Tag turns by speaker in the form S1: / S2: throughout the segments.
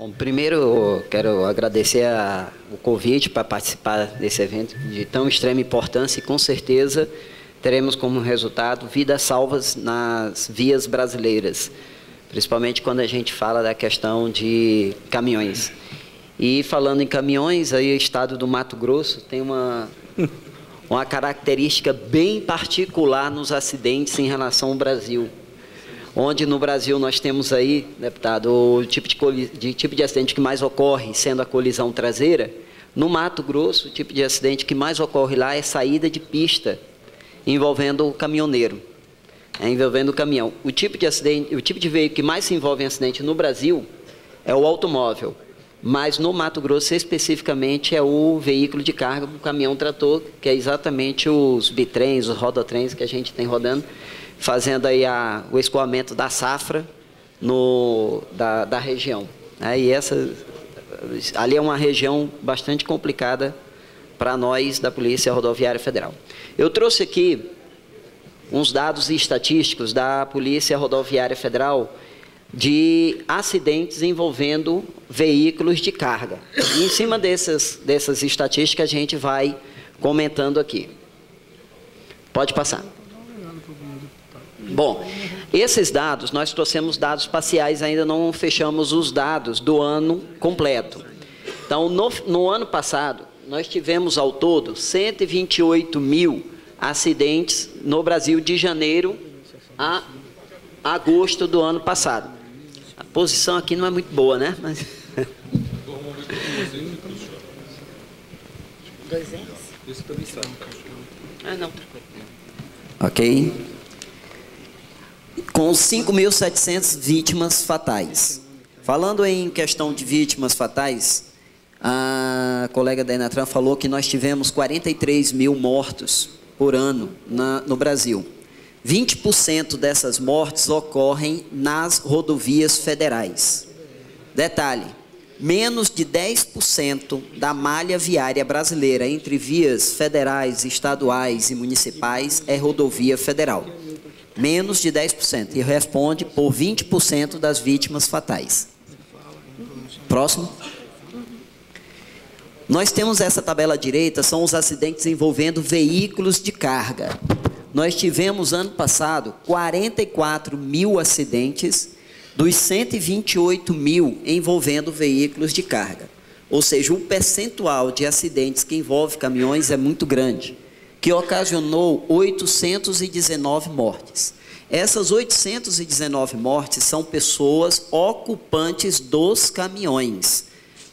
S1: Bom, primeiro, eu quero agradecer o convite para participar desse evento de tão extrema importância e, com certeza, teremos como resultado vidas salvas nas vias brasileiras, principalmente quando a gente fala da questão de caminhões. E falando em caminhões, aí o estado do Mato Grosso tem uma característica bem particular nos acidentes em relação ao Brasil. Onde no Brasil nós temos aí, deputado, o tipo de acidente que mais ocorre sendo a colisão traseira. No Mato Grosso, o tipo de acidente que mais ocorre lá é saída de pista envolvendo o caminhoneiro, envolvendo o caminhão. O tipo de veículo que mais se envolve em acidente no Brasil é o automóvel, mas no Mato Grosso especificamente é o veículo de carga, o caminhão-trator, que é exatamente os bitrens, os rodotrens que a gente tem rodando, fazendo aí o escoamento da safra da região. E ali é uma região bastante complicada para nós da Polícia Rodoviária Federal. Eu trouxe aqui uns dados estatísticos da Polícia Rodoviária Federal de acidentes envolvendo veículos de carga. E em cima dessas estatísticas a gente vai comentando aqui. Pode passar. Bom, esses dados, nós trouxemos dados parciais, ainda não fechamos os dados do ano completo. Então, no ano passado, nós tivemos ao todo 128 mil acidentes no Brasil de janeiro a agosto do ano passado. A posição aqui não é muito boa, né? Mas...
S2: 200?
S3: Esse também está.
S1: Não. Ok. Com 5.700 vítimas fatais. Falando em questão de vítimas fatais, a colega da Enatran falou que nós tivemos 43 mil mortos por ano no Brasil. 20% dessas mortes ocorrem nas rodovias federais. Detalhe, menos de 10% da malha viária brasileira entre vias federais, estaduais e municipais é rodovia federal. Menos de 10%, e responde por 20% das vítimas fatais. Próximo. Nós temos essa tabela à direita, são os acidentes envolvendo veículos de carga. Nós tivemos, ano passado, 44 mil acidentes, dos 128 mil envolvendo veículos de carga. Ou seja, o percentual de acidentes que envolve caminhões é muito grande, que ocasionou 819 mortes. Essas 819 mortes são pessoas ocupantes dos caminhões,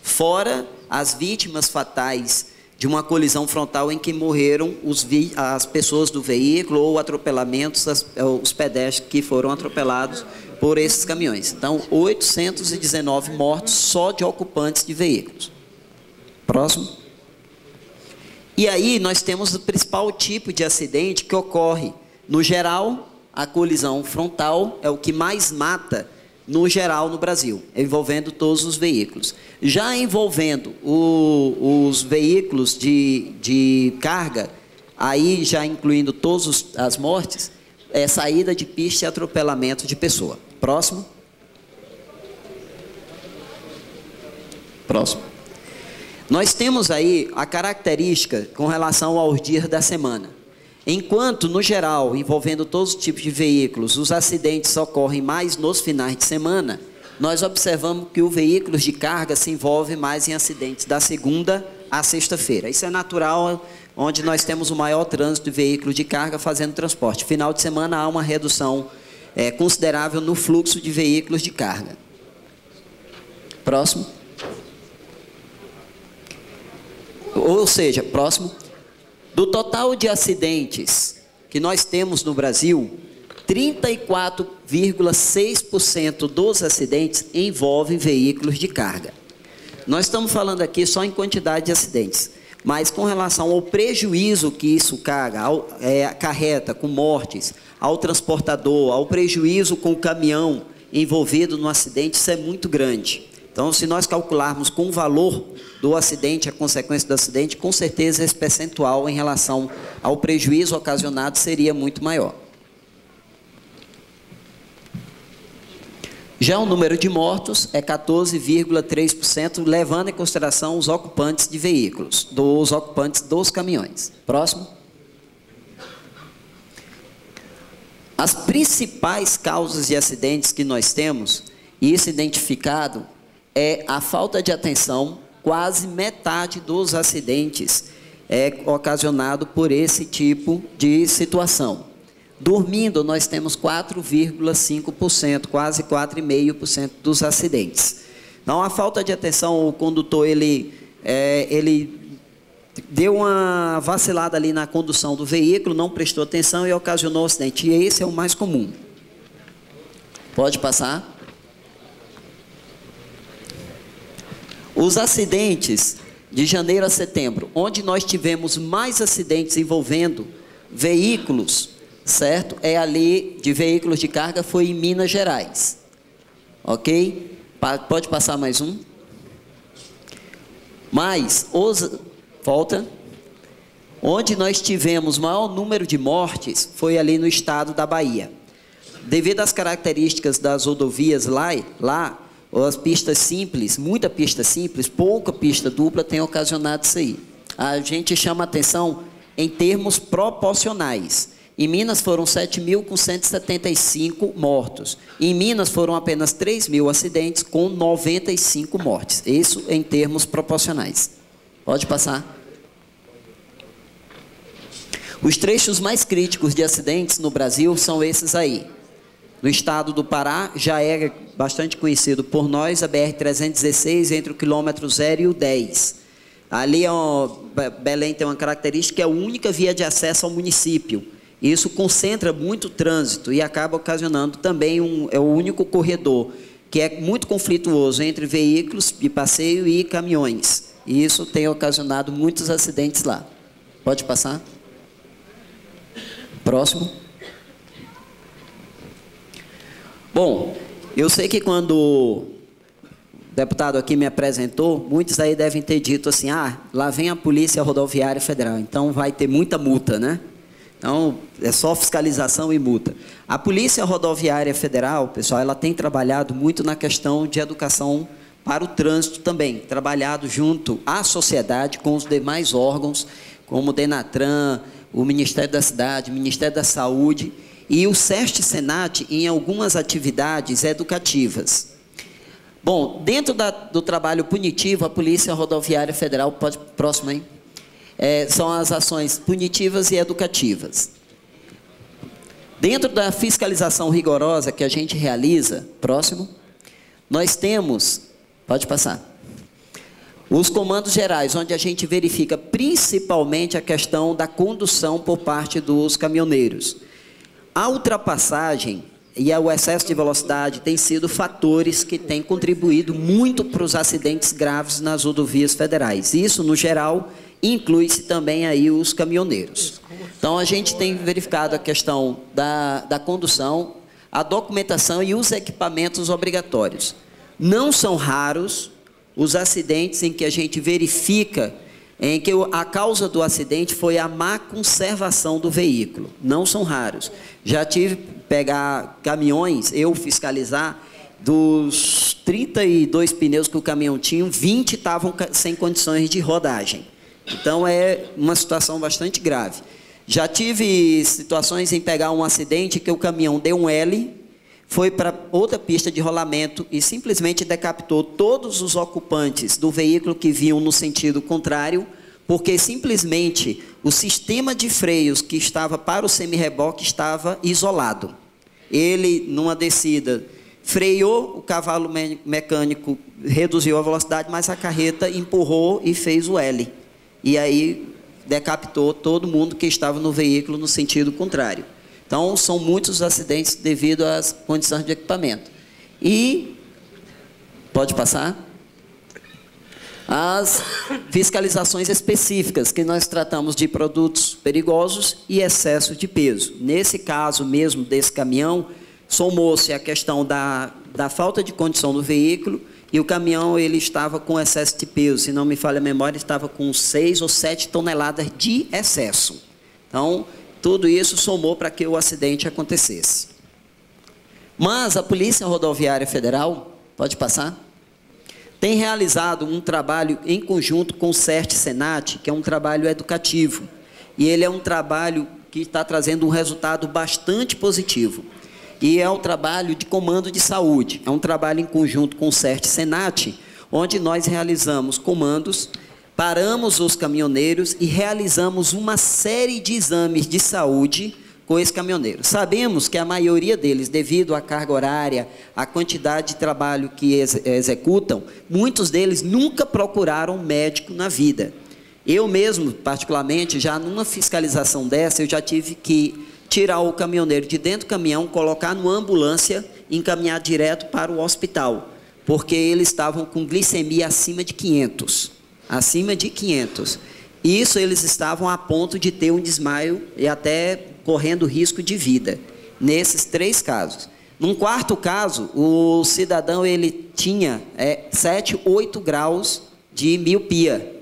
S1: fora as vítimas fatais de uma colisão frontal em que morreram as pessoas do veículo ou atropelamentos, os pedestres que foram atropelados por esses caminhões. Então, 819 mortos só de ocupantes de veículos. Próximo. E aí nós temos o principal tipo de acidente que ocorre. No geral, a colisão frontal é o que mais mata, no geral, no Brasil, envolvendo todos os veículos. Já envolvendo os veículos de carga, aí já incluindo todas as mortes, é saída de pista e atropelamento de pessoa. Próximo. Próximo. Nós temos aí a característica com relação aos dias da semana. Enquanto, no geral, envolvendo todos os tipos de veículos, os acidentes ocorrem mais nos finais de semana, nós observamos que os veículos de carga se envolvem mais em acidentes da segunda à sexta-feira. Isso é natural, onde nós temos o maior trânsito de veículos de carga fazendo transporte. Final de semana há uma redução considerável no fluxo de veículos de carga. Próximo. Ou seja, próximo. Do total de acidentes que nós temos no Brasil, 34,6% dos acidentes envolvem veículos de carga. Nós estamos falando aqui só em quantidade de acidentes, mas com relação ao prejuízo que isso acarreta com mortes, ao transportador, ao prejuízo com o caminhão envolvido no acidente, isso é muito grande. Então, se nós calcularmos com o valor do acidente, a consequência do acidente, com certeza esse percentual em relação ao prejuízo ocasionado seria muito maior. Já o número de mortos é 14,3%, levando em consideração os ocupantes de veículos, os ocupantes dos caminhões. Próximo. As principais causas de acidentes que nós temos, e isso identificado, é a falta de atenção. Quase metade dos acidentes é ocasionado por esse tipo de situação. Dormindo, nós temos 4,5%, quase 4,5% dos acidentes. Então, a falta de atenção, o condutor, ele deu uma vacilada ali na condução do veículo, não prestou atenção e ocasionou o acidente. E esse é o mais comum. Pode passar. Os acidentes de janeiro a setembro, onde nós tivemos mais acidentes envolvendo veículos, certo? É ali de veículos de carga, foi em Minas Gerais. Ok? Pode passar mais um. Volta. Onde nós tivemos maior número de mortes foi ali no estado da Bahia. Devido às características das rodovias lá, as pistas simples, muita pista simples, pouca pista dupla tem ocasionado isso aí. A gente chama atenção em termos proporcionais. Em Minas foram 7.175 mortos. Em Minas foram apenas 3.000 acidentes com 95 mortes. Isso em termos proporcionais. Pode passar. Os trechos mais críticos de acidentes no Brasil são esses aí. No estado do Pará, já é bastante conhecido por nós, a BR-316, entre o quilômetro 0 e o 10. Ali, Belém tem uma característica, que é a única via de acesso ao município. Isso concentra muito trânsito e acaba ocasionando também é o único corredor, que é muito conflituoso entre veículos de passeio e caminhões. E isso tem ocasionado muitos acidentes lá. Pode passar? Próximo. Bom, eu sei que quando o deputado aqui me apresentou, muitos aí devem ter dito assim, lá vem a Polícia Rodoviária Federal, então vai ter muita multa, né? Então, é só fiscalização e multa. A Polícia Rodoviária Federal, pessoal, ela tem trabalhado muito na questão de educação para o trânsito também, trabalhado junto à sociedade com os demais órgãos, como o Denatran, o Ministério da Cidade, o Ministério da Saúde, e o SEST-Senat em algumas atividades educativas. Bom, dentro do trabalho punitivo, a Polícia Rodoviária Federal, próximo aí, são as ações punitivas e educativas. Dentro da fiscalização rigorosa que a gente realiza, próximo, nós temos, pode passar, os comandos gerais, onde a gente verifica principalmente a questão da condução por parte dos caminhoneiros. A ultrapassagem e o excesso de velocidade têm sido fatores que têm contribuído muito para os acidentes graves nas rodovias federais. Isso, no geral, inclui-se também aí os caminhoneiros. Então, a gente tem verificado a questão da condução, a documentação e os equipamentos obrigatórios. Não são raros os acidentes em que a gente verifica em que a causa do acidente foi a má conservação do veículo. Não são raros. Já tive que pegar caminhões, eu fiscalizar, dos 32 pneus que o caminhão tinha, 20 estavam sem condições de rodagem. Então, é uma situação bastante grave. Já tive situações em pegar um acidente que o caminhão deu um L, foi para outra pista de rolamento e simplesmente decapitou todos os ocupantes do veículo que vinham no sentido contrário, porque simplesmente o sistema de freios que estava para o semi-reboque estava isolado. Ele, numa descida, freou, o cavalo mecânico reduziu a velocidade, mas a carreta empurrou e fez o L. E aí decapitou todo mundo que estava no veículo no sentido contrário. Então, são muitos acidentes devido às condições de equipamento. E, pode passar? As fiscalizações específicas, que nós tratamos de produtos perigosos e excesso de peso. Nesse caso mesmo desse caminhão, somou-se a questão da falta de condição do veículo e o caminhão ele estava com excesso de peso. Se não me falha a memória, estava com 6 ou 7 toneladas de excesso. Então, tudo isso somou para que o acidente acontecesse. Mas a Polícia Rodoviária Federal, pode passar, tem realizado um trabalho em conjunto com o CERT-Senat, que é um trabalho educativo. E ele é um trabalho que está trazendo um resultado bastante positivo. E é um trabalho de comando de saúde. É um trabalho em conjunto com o CERT-Senat, onde nós realizamos comandos, paramos os caminhoneiros e realizamos uma série de exames de saúde com esse caminhoneiro. Sabemos que a maioria deles, devido à carga horária, à quantidade de trabalho que executam, muitos deles nunca procuraram um médico na vida. Eu mesmo, particularmente, já numa fiscalização dessa, eu já tive que tirar o caminhoneiro de dentro do caminhão, colocar numa ambulância e encaminhar direto para o hospital, porque eles estavam com glicemia acima de 500. Acima de 500. Isso eles estavam a ponto de ter um desmaio e até correndo risco de vida, nesses 3 casos. Num 4º caso, o cidadão ele tinha 7, 8 graus de miopia.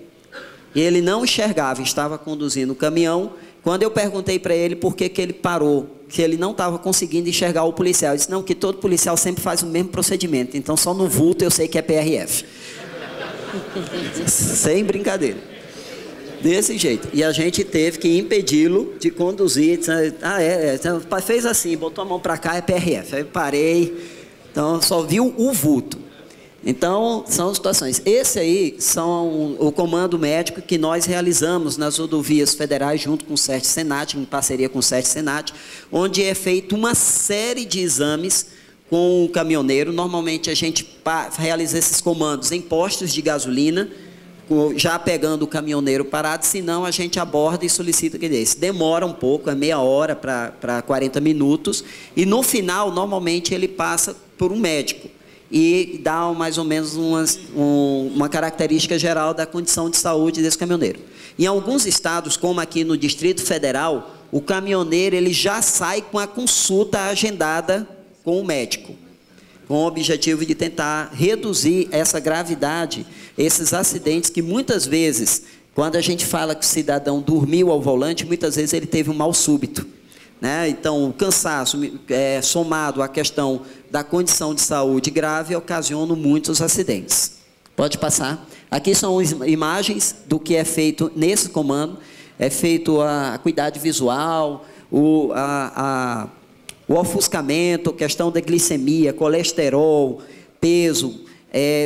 S1: Ele não enxergava, estava conduzindo o caminhão. Quando eu perguntei para ele por que ele parou, que ele não estava conseguindo enxergar o policial, ele disse, não, que todo policial sempre faz o mesmo procedimento, então só no vulto eu sei que é PRF. Sem brincadeira. Desse jeito. E a gente teve que impedi-lo de conduzir. Fez assim, botou a mão para cá, é PRF. Aí eu parei, então só viu o vulto. Então, são situações. Esse aí são o comando médico que nós realizamos nas rodovias federais, junto com o CERT-Senat, em parceria com o CERT-Senat, onde é feita uma série de exames com o caminhoneiro. Normalmente, a gente realiza esses comandos em postos de gasolina, já pegando o caminhoneiro parado, senão a gente aborda e solicita que desse. Demora um pouco, é meia hora para 40 minutos, e no final, normalmente, ele passa por um médico e dá mais ou menos uma característica geral da condição de saúde desse caminhoneiro. Em alguns estados, como aqui no Distrito Federal, o caminhoneiro ele já sai com a consulta agendada com o médico, com o objetivo de tentar reduzir essa gravidade, esses acidentes que muitas vezes, quando a gente fala que o cidadão dormiu ao volante, muitas vezes ele teve um mal súbito, né? Então, o cansaço somado à questão da condição de saúde grave ocasiona muitos acidentes. Pode passar. Aqui são imagens do que é feito nesse comando. É feito a acuidade visual, o ofuscamento, questão da glicemia, colesterol, peso.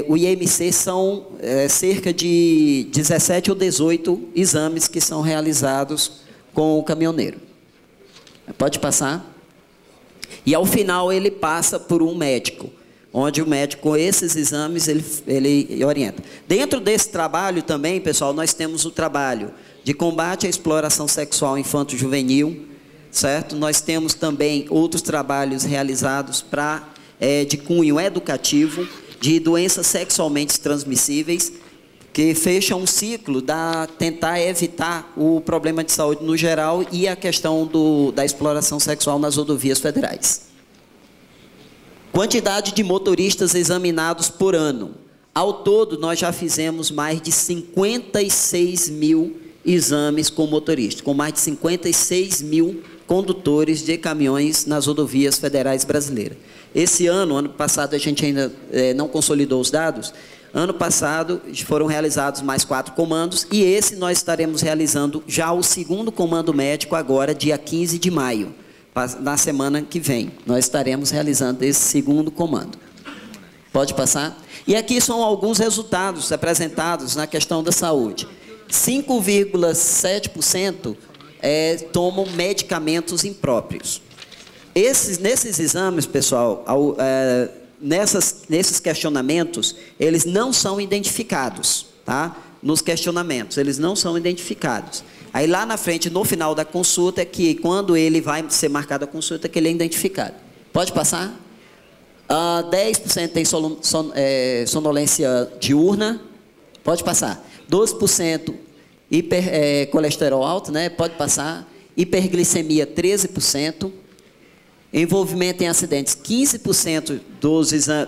S1: O IMC são cerca de 17 ou 18 exames que são realizados com o caminhoneiro. Pode passar. E ao final ele passa por um médico, onde o médico com esses exames ele orienta. Dentro desse trabalho também, pessoal, nós temos o trabalho de combate à exploração sexual infanto-juvenil, certo? Nós temos também outros trabalhos realizados de cunho educativo, de doenças sexualmente transmissíveis, que fecham um ciclo da tentar evitar o problema de saúde no geral e a questão da exploração sexual nas rodovias federais. Quantidade de motoristas examinados por ano. Ao todo, nós já fizemos mais de 56 mil exames com motoristas, com mais de 56 mil condutores de caminhões nas rodovias federais brasileiras. Esse ano passado, a gente ainda não consolidou os dados. Ano passado foram realizados mais 4 comandos e esse nós estaremos realizando já o 2º comando médico agora, dia 15 de maio, na semana que vem. Nós estaremos realizando esse 2º comando. Pode passar? E aqui são alguns resultados apresentados na questão da saúde. 5,7% tomam medicamentos impróprios. Nesses exames, pessoal, nesses questionamentos, eles não são identificados, tá? Nos questionamentos, eles não são identificados. Aí lá na frente, no final da consulta, é que quando ele vai ser marcado a consulta, que ele é identificado. Pode passar? 10% tem sonolência diurna. Pode passar. 12% colesterol alto, né? Pode passar. Hiperglicemia, 13%. Envolvimento em acidentes, 15%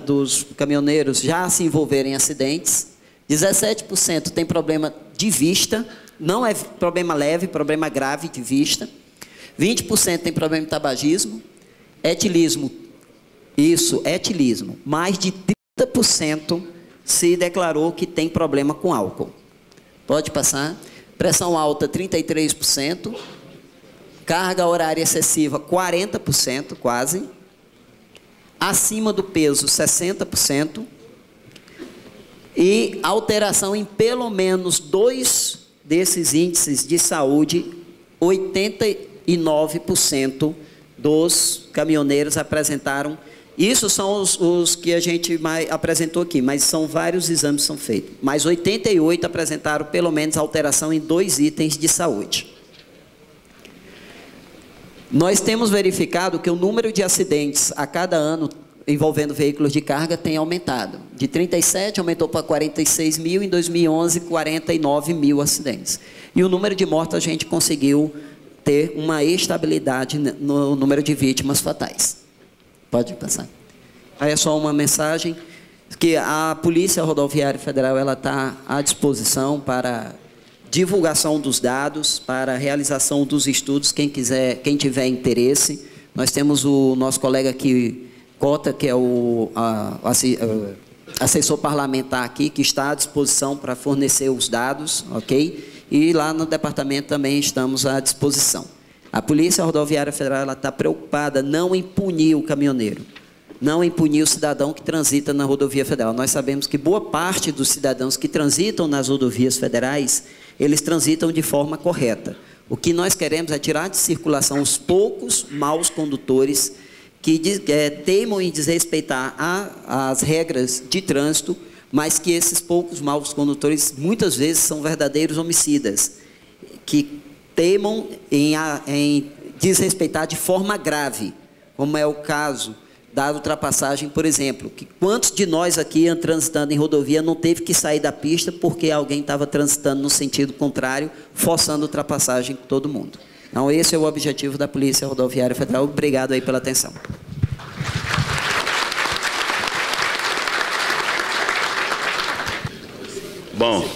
S1: dos caminhoneiros já se envolveram em acidentes. 17% tem problema de vista, não é problema leve, problema grave de vista. 20% tem problema de tabagismo. Etilismo, Isso, etilismo. Mais de 30% se declarou que tem problema com álcool. Pode passar. Pressão alta, 33%. Carga horária excessiva, 40%, quase. Acima do peso, 60%. E alteração em pelo menos 2 desses índices de saúde, 89% dos caminhoneiros apresentaram. Isso são os que a gente apresentou aqui, mas são vários exames que são feitos. Mas 88 apresentaram pelo menos alteração em 2 itens de saúde. Nós temos verificado que o número de acidentes a cada ano envolvendo veículos de carga tem aumentado. De 37 aumentou para 46 mil, em 2011, 49 mil acidentes. E o número de mortos a gente conseguiu ter uma estabilidade no número de vítimas fatais. Pode passar. Aí é só uma mensagem que a Polícia Rodoviária Federal ela está à disposição para divulgação dos dados, para realização dos estudos, quem tiver interesse. Nós temos o nosso colega aqui, Cota, que é o assessor parlamentar aqui, que está à disposição para fornecer os dados, ok? E lá no departamento também estamos à disposição. A Polícia Rodoviária Federal está preocupada não em punir o caminhoneiro, não em punir o cidadão que transita na rodovia federal. Nós sabemos que boa parte dos cidadãos que transitam nas rodovias federais, eles transitam de forma correta. O que nós queremos é tirar de circulação os poucos maus condutores que teimam em desrespeitar as regras de trânsito, mas que esses poucos maus condutores muitas vezes são verdadeiros homicidas, que teimam em desrespeitar de forma grave, como é o caso da ultrapassagem, por exemplo, que quantos de nós aqui transitando em rodovia não teve que sair da pista porque alguém estava transitando no sentido contrário, forçando a ultrapassagem com todo mundo. Então, esse é o objetivo da Polícia Rodoviária Federal. Obrigado aí pela atenção.
S2: Bom,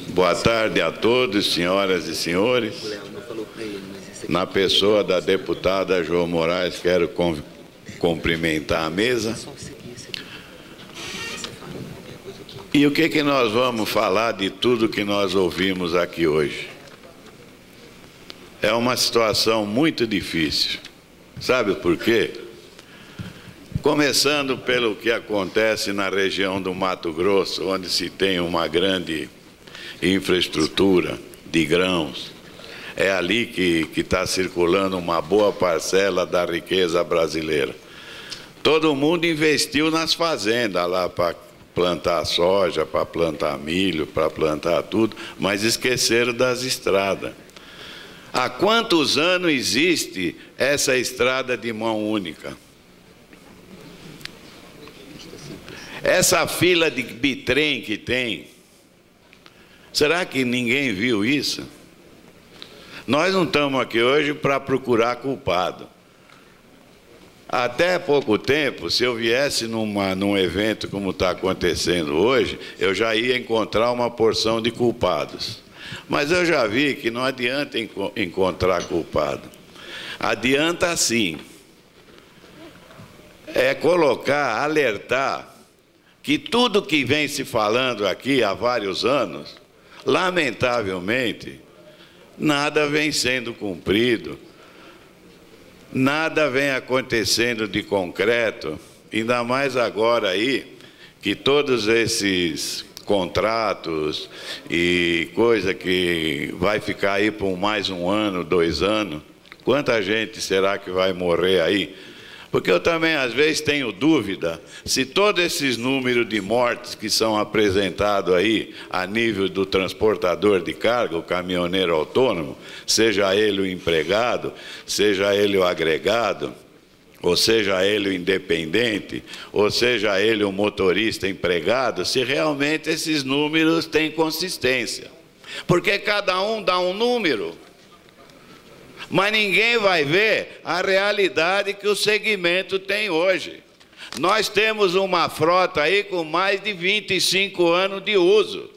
S2: boa tarde a todos, senhoras e senhores. Na pessoa da deputada João Moraes, quero cumprimentar a mesa. E o que nós vamos falar de tudo que nós ouvimos aqui hoje? É uma situação muito difícil. Sabe por quê? Começando pelo que acontece na região do Mato Grosso, onde se tem uma grande infraestrutura de grãos. É ali que está circulando uma boa parcela da riqueza brasileira. Todo mundo investiu nas fazendas lá para plantar soja, para plantar milho, para plantar tudo, mas esqueceram das estradas. Há quantos anos existe essa estrada de mão única? Essa fila de bitrem que tem, será que ninguém viu isso? Nós não estamos aqui hoje para procurar culpado. Até pouco tempo, se eu viesse num evento como está acontecendo hoje, eu já ia encontrar uma porção de culpados. Mas eu já vi que não adianta encontrar culpado. Adianta sim. É colocar, alertar, que tudo que vem se falando aqui há vários anos, lamentavelmente, nada vem sendo cumprido, nada vem acontecendo de concreto, ainda mais agora aí, que todos esses contratos e coisa que vai ficar aí por mais 1 ano, 2 anos, quanta gente será que vai morrer aí? Porque eu também, às vezes, tenho dúvida se todos esses números de mortes que são apresentados aí a nível do transportador de carga, o caminhoneiro autônomo, seja ele o empregado, seja ele o agregado, ou seja ele o independente, ou seja ele o motorista empregado, se realmente esses números têm consistência. Porque cada um dá um número, mas ninguém vai ver a realidade que o segmento tem hoje. Nós temos uma frota aí com mais de 25 anos de uso.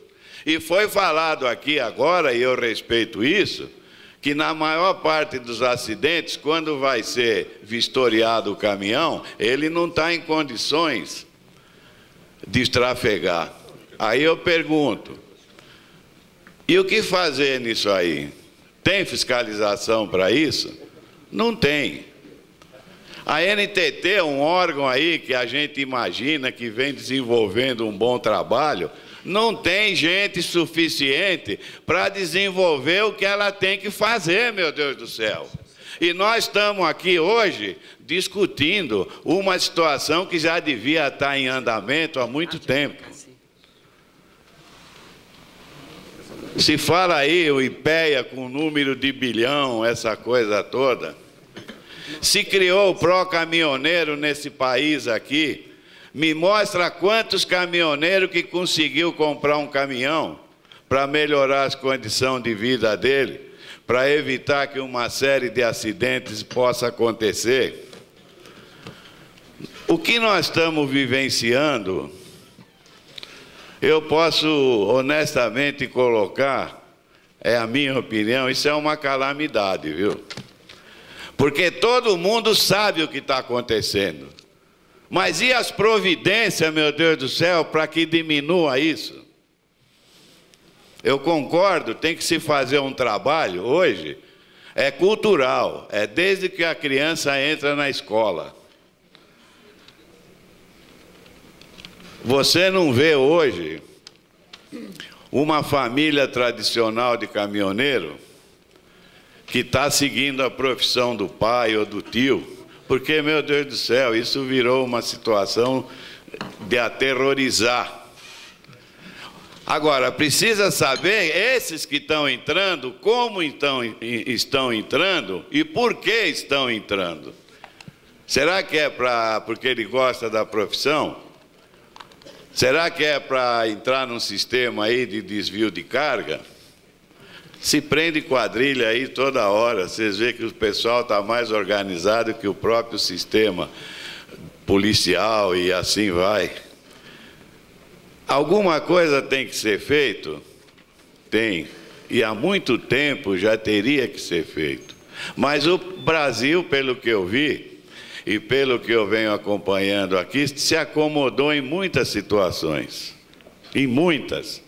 S2: E foi falado aqui agora, e eu respeito isso, que na maior parte dos acidentes, quando vai ser vistoriado o caminhão, ele não está em condições de trafegar. Aí eu pergunto, e o que fazer nisso aí? Tem fiscalização para isso? Não tem. A NTT é um órgão aí que a gente imagina que vem desenvolvendo um bom trabalho, não tem gente suficiente para desenvolver o que ela tem que fazer, meu Deus do céu. E nós estamos aqui hoje discutindo uma situação que já devia estar em andamento há muito tempo. Se fala aí o IPEA com número de bilhão, essa coisa toda. Se criou o pró-caminhoneiro nesse país aqui, me mostra quantos caminhoneiros que conseguiu comprar um caminhão para melhorar as condições de vida dele, para evitar que uma série de acidentes possa acontecer. O que nós estamos vivenciando, eu posso honestamente colocar, é a minha opinião, isso é uma calamidade, viu? Porque todo mundo sabe o que está acontecendo. Mas e as providências, meu Deus do céu, para que diminua isso? Eu concordo, tem que se fazer um trabalho hoje, é cultural, é desde que a criança entra na escola. Você não vê hoje uma família tradicional de caminhoneiro que está seguindo a profissão do pai ou do tio, porque, meu Deus do céu, isso virou uma situação de aterrorizar. Agora, precisa saber, esses que estão entrando, como estão entrando e por que estão entrando. Será que é porque ele gosta da profissão? Será que é para entrar num sistema aí de desvio de carga? Se prende quadrilha aí toda hora, vocês veem que o pessoal está mais organizado que o próprio sistema policial e assim vai. Alguma coisa tem que ser feito? Tem. E há muito tempo já teria que ser feito. Mas o Brasil, pelo que eu vi e pelo que eu venho acompanhando aqui, se acomodou em muitas situações. Em muitas.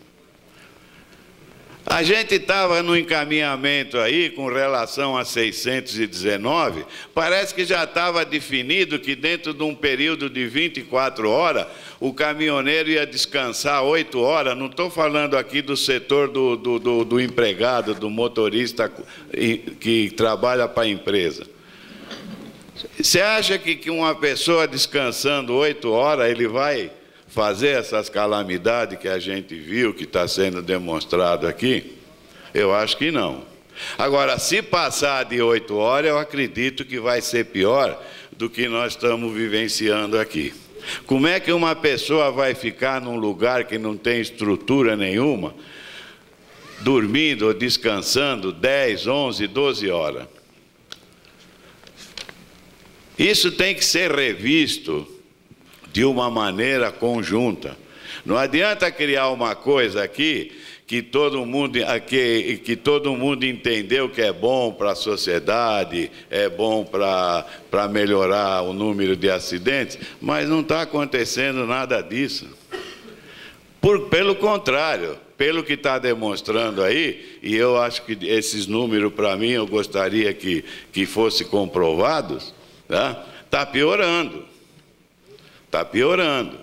S2: A gente estava no encaminhamento aí com relação a 619, parece que já estava definido que dentro de um período de 24 horas, o caminhoneiro ia descansar 8 horas, não estou falando aqui do setor do empregado, do motorista que trabalha para a empresa. Você acha que uma pessoa descansando 8 horas, ele vai fazer essas calamidades que a gente viu, que está sendo demonstrado aqui? Eu acho que não. Agora, se passar de 8 horas, eu acredito que vai ser pior do que nós estamos vivenciando aqui. Como é que uma pessoa vai ficar num lugar que não tem estrutura nenhuma, dormindo ou descansando 10, 11, 12 horas? Isso tem que ser revisto de uma maneira conjunta. Não adianta criar uma coisa aqui que todo mundo entendeu que é bom para a sociedade, é bom para melhorar o número de acidentes, mas não está acontecendo nada disso. Pelo contrário, pelo que está demonstrando aí, e eu acho que esses números, para mim, eu gostaria que fossem comprovados, está piorando. Está piorando.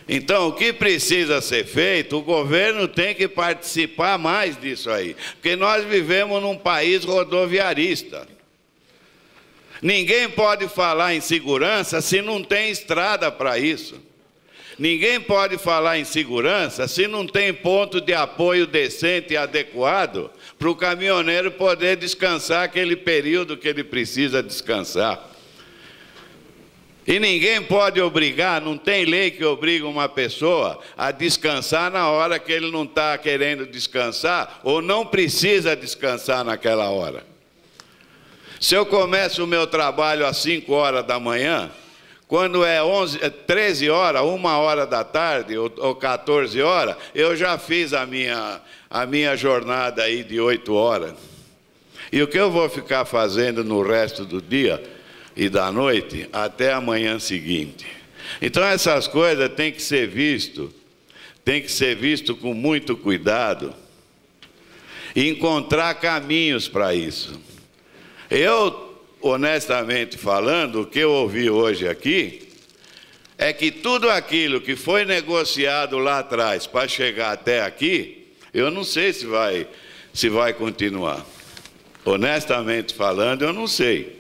S2: Então, o que precisa ser feito, o governo tem que participar mais disso aí. Porque nós vivemos num país rodoviarista. Ninguém pode falar em segurança se não tem estrada para isso. Ninguém pode falar em segurança se não tem ponto de apoio decente e adequado para o caminhoneiro poder descansar aquele período que ele precisa descansar. E ninguém pode obrigar, não tem lei que obriga uma pessoa a descansar na hora que ele não está querendo descansar ou não precisa descansar naquela hora. Se eu começo o meu trabalho às 5 horas da manhã, quando é 13 horas, 1 hora da tarde ou 14 horas, eu já fiz a minha jornada aí de 8 horas. E o que eu vou ficar fazendo no resto do dia e da noite até a manhã seguinte? Então essas coisas têm que ser visto com muito cuidado e encontrar caminhos para isso. Eu, honestamente falando, o que eu ouvi hoje aqui é que tudo aquilo que foi negociado lá atrás para chegar até aqui, eu não sei se vai continuar. Honestamente falando, eu não sei.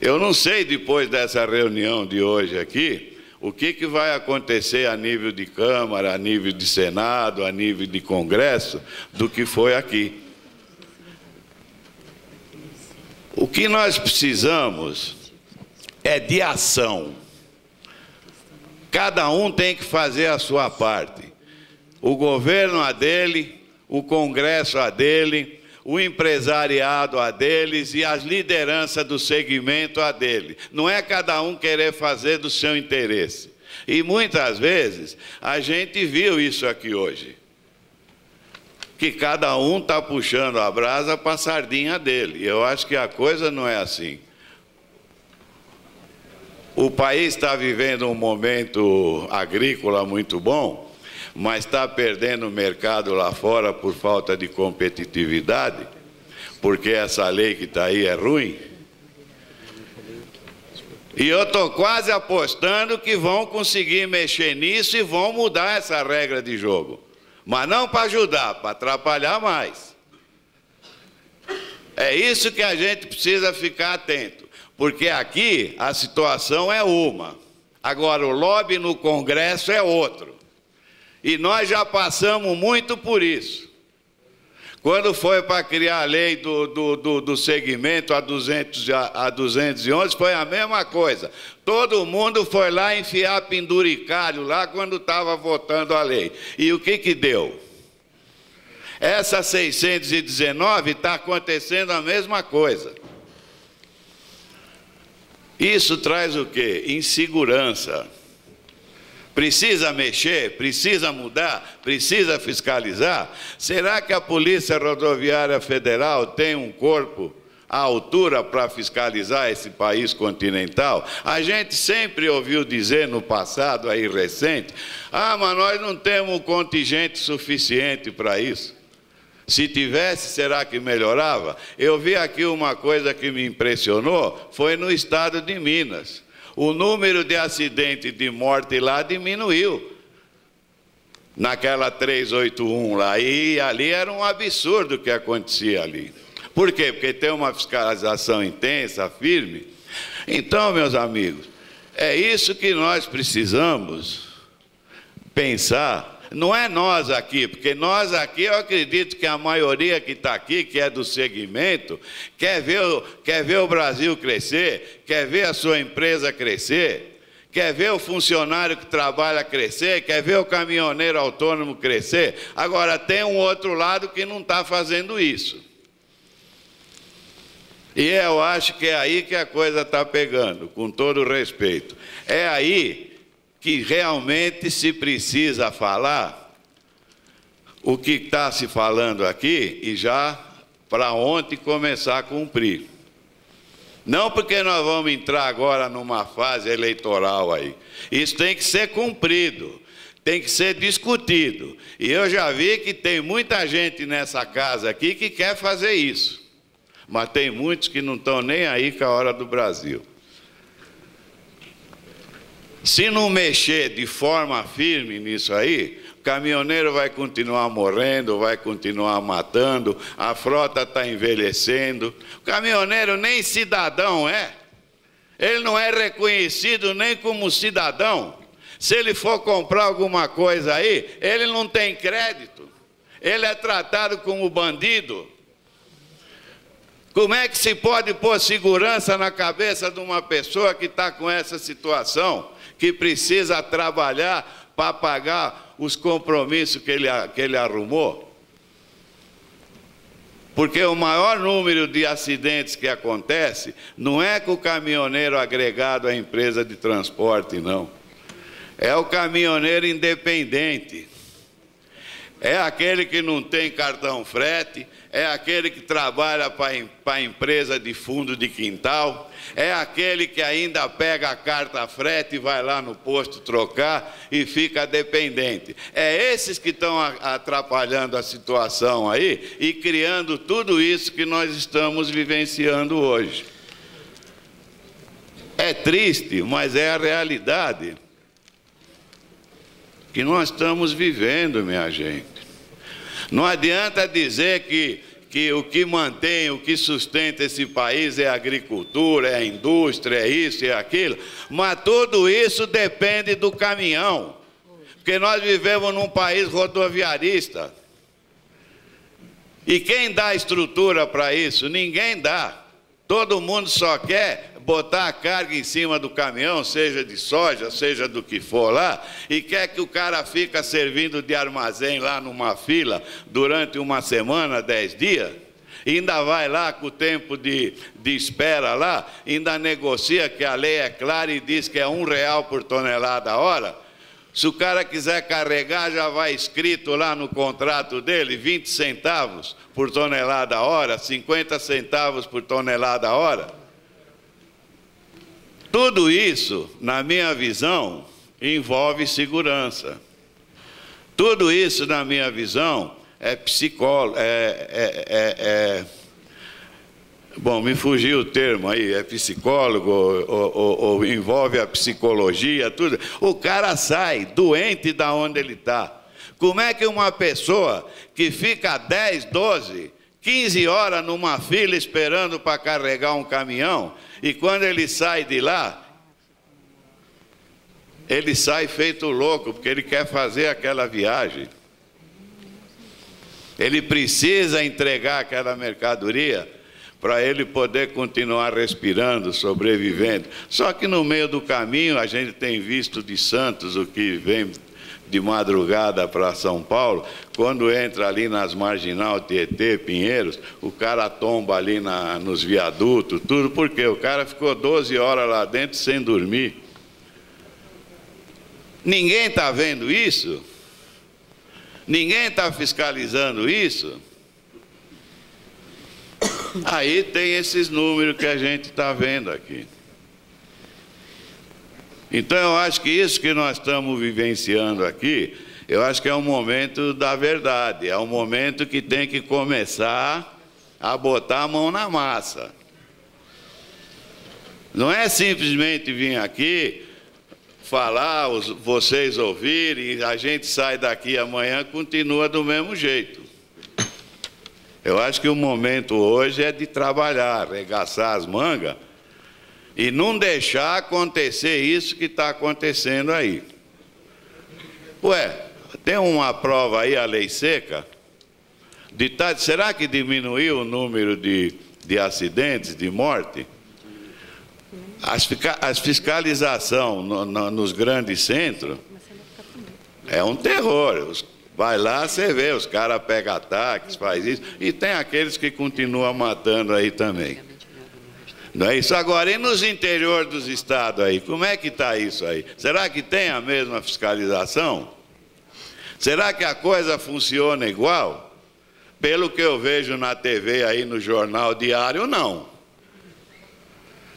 S2: Eu não sei, depois dessa reunião de hoje aqui, o que vai acontecer a nível de Câmara, a nível de Senado, a nível de Congresso, do que foi aqui. O que nós precisamos é de ação. Cada um tem que fazer a sua parte. O governo a dele, o Congresso a dele, o empresariado a deles e as lideranças do segmento a dele. Não é cada um querer fazer do seu interesse. E muitas vezes a gente viu isso aqui hoje. Que cada um está puxando a brasa para a sardinha dele. E eu acho que a coisa não é assim. O país está vivendo um momento agrícola muito bom, mas está perdendo o mercado lá fora por falta de competitividade, porque essa lei que está aí é ruim. E eu estou quase apostando que vão conseguir mexer nisso e vão mudar essa regra de jogo. Mas não para ajudar, para atrapalhar mais. É isso que a gente precisa ficar atento, porque aqui a situação é uma. Agora o lobby no Congresso é outro. E nós já passamos muito por isso. Quando foi para criar a lei do segmento a 211, foi a mesma coisa. Todo mundo foi lá enfiar penduricalho lá quando estava votando a lei. E o que deu? Essa 619 está acontecendo a mesma coisa. Isso traz o quê? Insegurança. Precisa mexer, precisa mudar, precisa fiscalizar? Será que a Polícia Rodoviária Federal tem um corpo à altura para fiscalizar esse país continental? A gente sempre ouviu dizer no passado, aí recente, mas nós não temos um contingente suficiente para isso. Se tivesse, será que melhorava? Eu vi aqui uma coisa que me impressionou, foi no estado de Minas. O número de acidentes de morte lá diminuiu, naquela 381 lá, e ali era um absurdo o que acontecia ali. Por quê? Porque tem uma fiscalização intensa, firme. Então, meus amigos, é isso que nós precisamos pensar. Não é nós aqui, porque nós aqui, eu acredito que a maioria que está aqui, que é do segmento, quer ver o Brasil crescer, quer ver a sua empresa crescer, quer ver o funcionário que trabalha crescer, quer ver o caminhoneiro autônomo crescer. Agora, tem um outro lado que não está fazendo isso. E eu acho que é aí que a coisa está pegando, com todo respeito. É aí que realmente se precisa falar o que está se falando aqui e já para ontem começar a cumprir. Não porque nós vamos entrar agora numa fase eleitoral aí. Isso tem que ser cumprido, tem que ser discutido. E eu já vi que tem muita gente nessa casa aqui que quer fazer isso. Mas tem muitos que não estão nem aí com a hora do Brasil. Se não mexer de forma firme nisso aí, o caminhoneiro vai continuar morrendo, vai continuar matando, a frota está envelhecendo. O caminhoneiro nem cidadão é. Ele não é reconhecido nem como cidadão. Se ele for comprar alguma coisa aí, ele não tem crédito. Ele é tratado como bandido. Como é que se pode pôr segurança na cabeça de uma pessoa que está com essa situação? Que precisa trabalhar para pagar os compromissos que ele arrumou? Porque o maior número de acidentes que acontece não é com o caminhoneiro agregado à empresa de transporte, não. É o caminhoneiro independente. é aquele que não tem cartão frete, é aquele que trabalha para a empresa de fundo de quintal, é aquele que ainda pega a carta frete e vai lá no posto trocar e fica dependente. É esses que estão atrapalhando a situação aí e criando tudo isso que nós estamos vivenciando hoje. É triste, mas é a realidade que nós estamos vivendo, minha gente. Não adianta dizer que o que mantém, o que sustenta esse país é a agricultura, é a indústria, é isso, é aquilo, mas tudo isso depende do caminhão, porque nós vivemos num país rodoviarista. E quem dá estrutura para isso? Ninguém dá. Todo mundo só quer botar a carga em cima do caminhão, seja de soja, seja do que for lá, e quer que o cara fica servindo de armazém lá numa fila durante uma semana, 10 dias, e ainda vai lá com o tempo de espera lá, ainda negocia, que a lei é clara e diz que é R$1 por tonelada a hora. Se o cara quiser carregar, já vai escrito lá no contrato dele, 20 centavos por tonelada a hora, 50 centavos por tonelada a hora. Tudo isso, na minha visão, envolve segurança. Tudo isso, na minha visão, é psicólogo, bom, me fugiu o termo aí, é psicólogo, ou envolve a psicologia, tudo. O cara sai doente da onde ele está. Como é que uma pessoa que fica 10, 12, 15 horas numa fila esperando para carregar um caminhão, e quando ele sai de lá, ele sai feito louco, porque ele quer fazer aquela viagem. Ele precisa entregar aquela mercadoria para ele poder continuar respirando, sobrevivendo. Só que no meio do caminho, a gente tem visto de Santos, o que vem de madrugada para São Paulo, quando entra ali nas Marginal, Tietê, Pinheiros, o cara tomba ali nos viadutos, tudo, porque o cara ficou 12 horas lá dentro sem dormir. Ninguém está vendo isso? Ninguém está fiscalizando isso? Aí tem esses números que a gente está vendo aqui. Então, eu acho que isso que nós estamos vivenciando aqui, eu acho que é um momento da verdade, é um momento que tem que começar a botar a mão na massa. Não é simplesmente vir aqui, falar, vocês ouvirem, e a gente sai daqui amanhã e continua do mesmo jeito. Eu acho que o momento hoje é de trabalhar, arregaçar as mangas, e não deixar acontecer isso que está acontecendo aí. Ué, tem uma prova aí, a lei seca, será que diminuiu o número de acidentes, de morte? As fiscalização nos grandes centros é um terror. Vai lá, você vê, os caras pegam ataques, faz isso, e tem aqueles que continuam matando aí também. Não é isso? Agora, e nos interiores dos estados aí, como é que está isso aí? Será que tem a mesma fiscalização? Será que a coisa funciona igual? Pelo que eu vejo na TV aí, no jornal diário, não.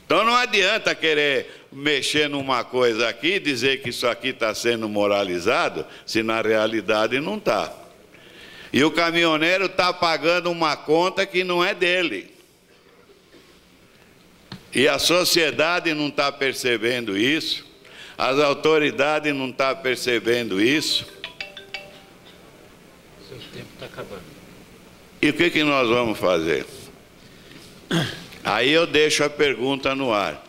S2: Então não adianta querer mexer numa coisa aqui, dizer que isso aqui está sendo moralizado, se na realidade não está. E o caminhoneiro está pagando uma conta que não é dele. E a sociedade não está percebendo isso, as autoridades não estão percebendo isso.
S3: Seu tempo está acabando.
S2: E o que nós vamos fazer? Aí eu deixo a pergunta no ar.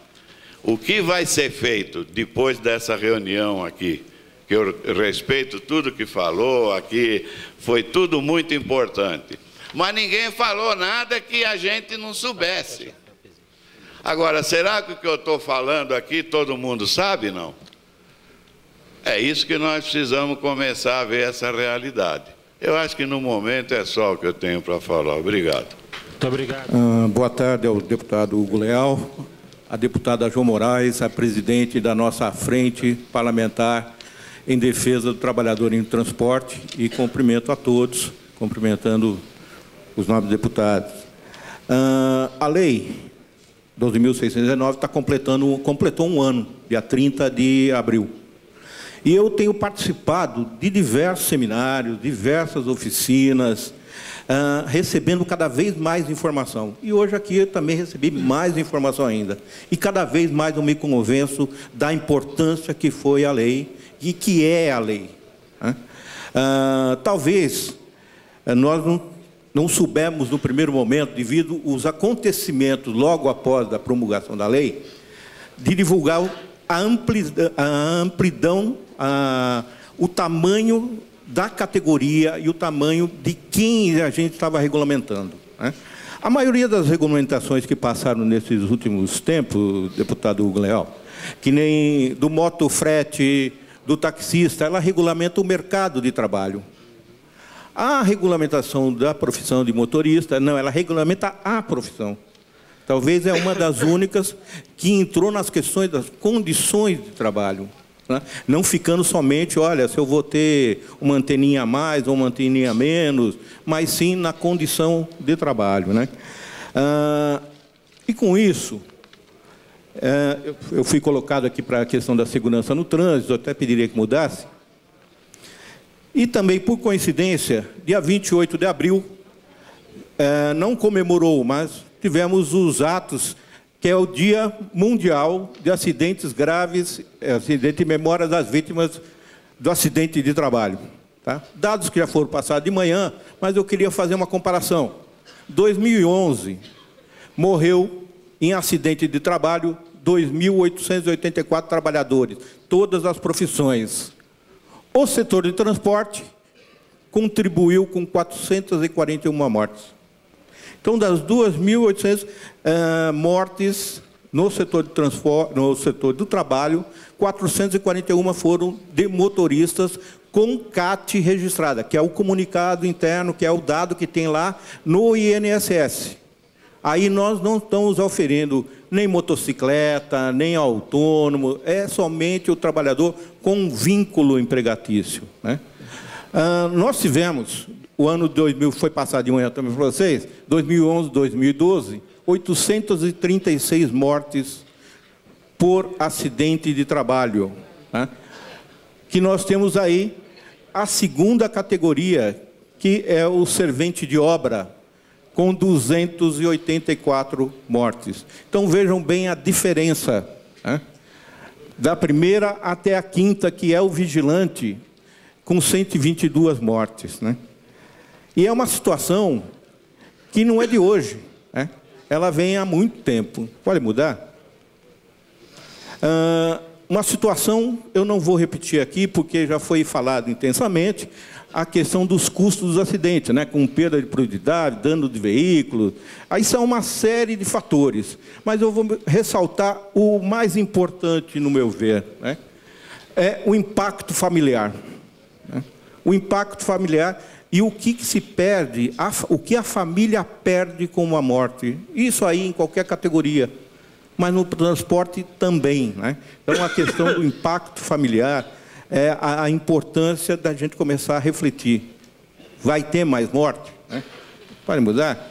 S2: O que vai ser feito depois dessa reunião aqui? Que eu respeito tudo que falou aqui, foi tudo muito importante. Mas ninguém falou nada que a gente não soubesse. Agora, será que o que eu estou falando aqui todo mundo sabe, não? É isso que nós precisamos começar a ver essa realidade. Eu acho que no momento é só o que eu tenho para falar. Obrigado.
S3: Muito obrigado.
S4: Boa tarde ao deputado Hugo Leal, a deputada João Moraes, a presidente da nossa frente parlamentar em defesa do trabalhador em transporte e cumprimento a todos, cumprimentando os nobres deputados. A lei 12.619 completou um ano, dia 30 de abril. E eu tenho participado de diversos seminários, diversas oficinas, recebendo cada vez mais informação. E hoje aqui eu também recebi mais informação ainda. E cada vez mais eu me convenço da importância que foi a lei e que é a lei. Talvez nós não soubemos no primeiro momento, devido aos acontecimentos logo após a promulgação da lei, de divulgar a amplidão, o tamanho da categoria e o tamanho de quem a gente estava regulamentando. A maioria das regulamentações que passaram nesses últimos tempos, deputado Hugo Leal, que nem do motofrete, do taxista, ela regulamenta o mercado de trabalho. A regulamentação da profissão de motorista, não, ela regulamenta a profissão. Talvez é uma das únicas que entrou nas questões das condições de trabalho, né? Não ficando somente, olha, se eu vou ter uma anteninha a mais ou uma anteninha a menos, mas sim na condição de trabalho, né? E com isso, eu fui colocado aqui para a questão da segurança no trânsito, eu até pediria que mudasse. E também, por coincidência, dia 28 de abril, não comemorou, mas tivemos os atos, que é o Dia Mundial de Acidentes Graves, acidente em memória das vítimas do acidente de trabalho. Tá? Dados que já foram passados de manhã, mas eu queria fazer uma comparação. 2011, morreu em acidente de trabalho 2.884 trabalhadores, todas as profissões. O setor de transporte contribuiu com 441 mortes. Então, das 2.800 mortes no setor de transporte, no setor do trabalho, 441 foram de motoristas com CAT registrada, que é o comunicado interno, que é o dado que tem lá no INSS. Aí nós não estamos oferecendo nem motocicleta, nem autônomo, é somente o trabalhador com vínculo empregatício, né? Nós tivemos, o ano 2000 foi passado de manhã também para vocês, 2011, 2012, 836 mortes por acidente de trabalho, né? Que nós temos aí a segunda categoria, que é o servente de obra, com 284 mortes. Então, vejam bem a diferença, né? Da primeira até a quinta, que é o vigilante, com 122 mortes, né? E é uma situação que não é de hoje, né? Ela vem há muito tempo. Pode mudar? Uma situação, eu não vou repetir aqui, porque já foi falado intensamente, a questão dos custos dos acidentes, né? Com perda de produtividade, dano de veículos. Aí são uma série de fatores. Mas eu vou ressaltar o mais importante, no meu ver, né? É o impacto familiar, né? O impacto familiar e o que se perde, o que a família perde com a morte. Isso aí em qualquer categoria, mas no transporte também, né? Então, a questão do impacto familiar é a importância da gente começar a refletir. Vai ter mais morte, né? Pode mudar?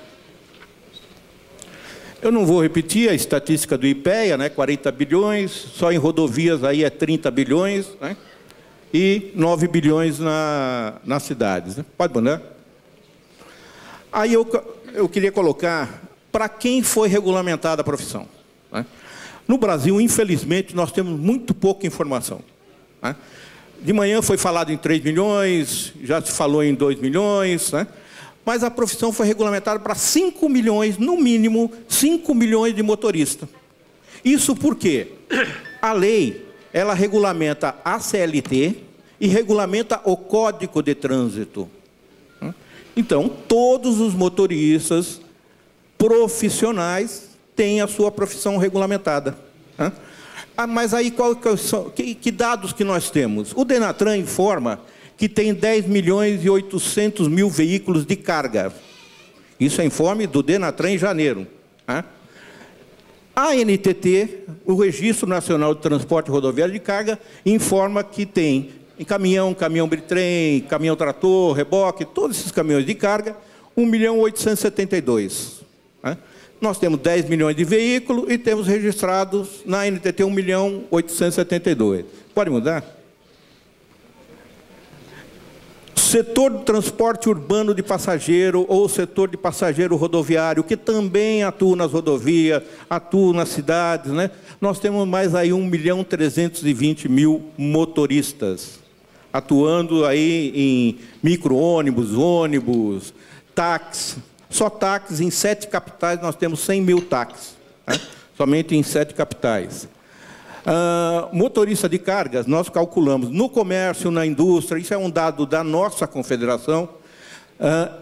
S4: Eu não vou repetir a estatística do IPEA, né? 40 bilhões, só em rodovias aí é 30 bilhões, né? E 9 bilhões nas cidades, né? Pode mudar? Aí eu queria colocar para quem foi regulamentada a profissão, né? No Brasil, infelizmente, nós temos muito pouca informação, né? De manhã foi falado em 3 milhões, já se falou em 2 milhões, né? Mas a profissão foi regulamentada para 5 milhões, no mínimo, 5 milhões de motoristas. Isso porque a lei, ela regulamenta a CLT e regulamenta o Código de Trânsito. Então, todos os motoristas profissionais têm a sua profissão regulamentada. Mas aí, que dados que nós temos? O Denatran informa que tem 10 milhões e 800 mil veículos de carga. Isso é informe do Denatran em janeiro. A NTT, o Registro Nacional de Transporte Rodoviário de Carga, informa que tem em caminhão, caminhão-bitrem, caminhão-trator, reboque, todos esses caminhões de carga, 1.872.000. Né? Nós temos 10 milhões de veículos e temos registrados na NTT 1.872.000. Pode mudar? Setor de transporte urbano de passageiro ou setor de passageiro rodoviário, que também atua nas rodovias, atua nas cidades, né? Nós temos mais aí 1.320.000 motoristas, atuando aí em micro-ônibus, ônibus, táxi. Só táxis em 7 capitais, nós temos 100.000 táxis, né? Somente em 7 capitais. Motorista de cargas, nós calculamos no comércio, na indústria, isso é um dado da nossa confederação,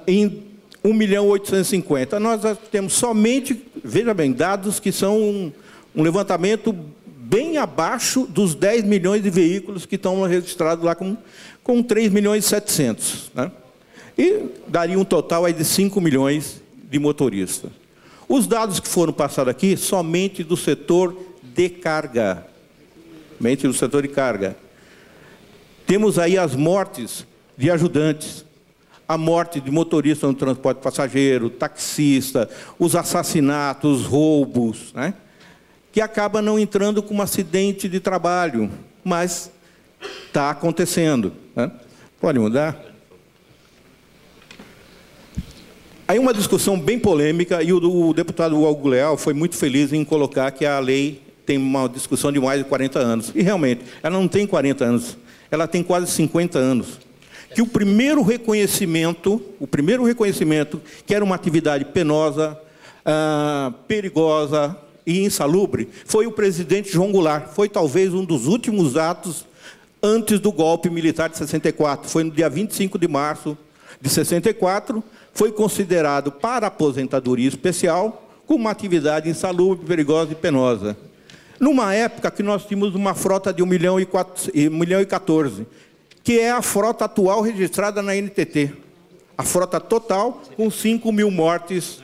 S4: em 1.850.000. Nós temos somente, veja bem, dados que são um levantamento bem abaixo dos 10 milhões de veículos que estão registrados lá com 3.700.000. Né? E daria um total aí de 5 milhões de motoristas. Os dados que foram passados aqui, somente do setor de carga. Somente do setor de carga. Temos aí as mortes de ajudantes, a morte de motorista no transporte passageiro, taxista, os assassinatos, os roubos, né? Que acaba não entrando como acidente de trabalho, mas está acontecendo. Né? Pode mudar? Aí uma discussão bem polêmica, e o deputado Hugo Leal foi muito feliz em colocar que a lei tem uma discussão de mais de 40 anos. E, realmente, ela não tem 40 anos, ela tem quase 50 anos. Que o primeiro reconhecimento, que era uma atividade penosa, perigosa e insalubre, foi o presidente João Goulart. Foi, talvez, um dos últimos atos antes do golpe militar de 64. Foi no dia 25 de março de 64, foi considerado para aposentadoria especial como uma atividade insalubre, perigosa e penosa. Numa época que nós tínhamos uma frota de 1.014.000, que é a frota atual registrada na NTT. A frota total com 5.000 mortes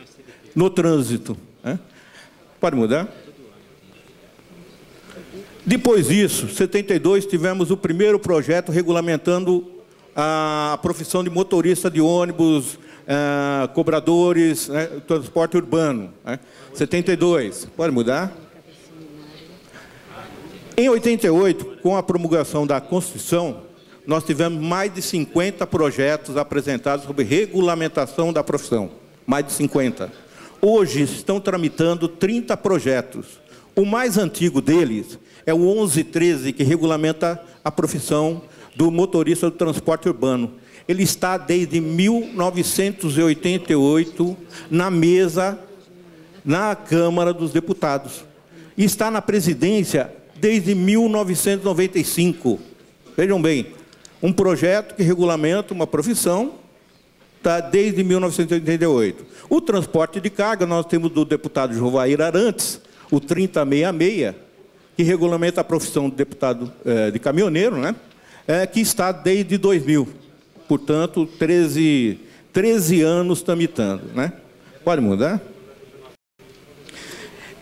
S4: no trânsito. Né? Pode mudar? Depois disso, em 72, tivemos o primeiro projeto regulamentando a profissão de motorista de ônibus, cobradores, né, transporte urbano. Né? 72. Pode mudar? Em 88, com a promulgação da Constituição, nós tivemos mais de 50 projetos apresentados sobre regulamentação da profissão. Mais de 50. Hoje estão tramitando 30 projetos. O mais antigo deles é o 1113, que regulamenta a profissão do motorista do transporte urbano. Ele está desde 1988 na mesa, na Câmara dos Deputados. E está na presidência desde 1995. Vejam bem, um projeto que regulamenta uma profissão está desde 1988. O transporte de carga, nós temos do deputado Jovair Arantes, o 3066, que regulamenta a profissão do deputado de caminhoneiro, né? Que está desde 2000. Portanto, 13 anos tramitando. Né? Pode mudar?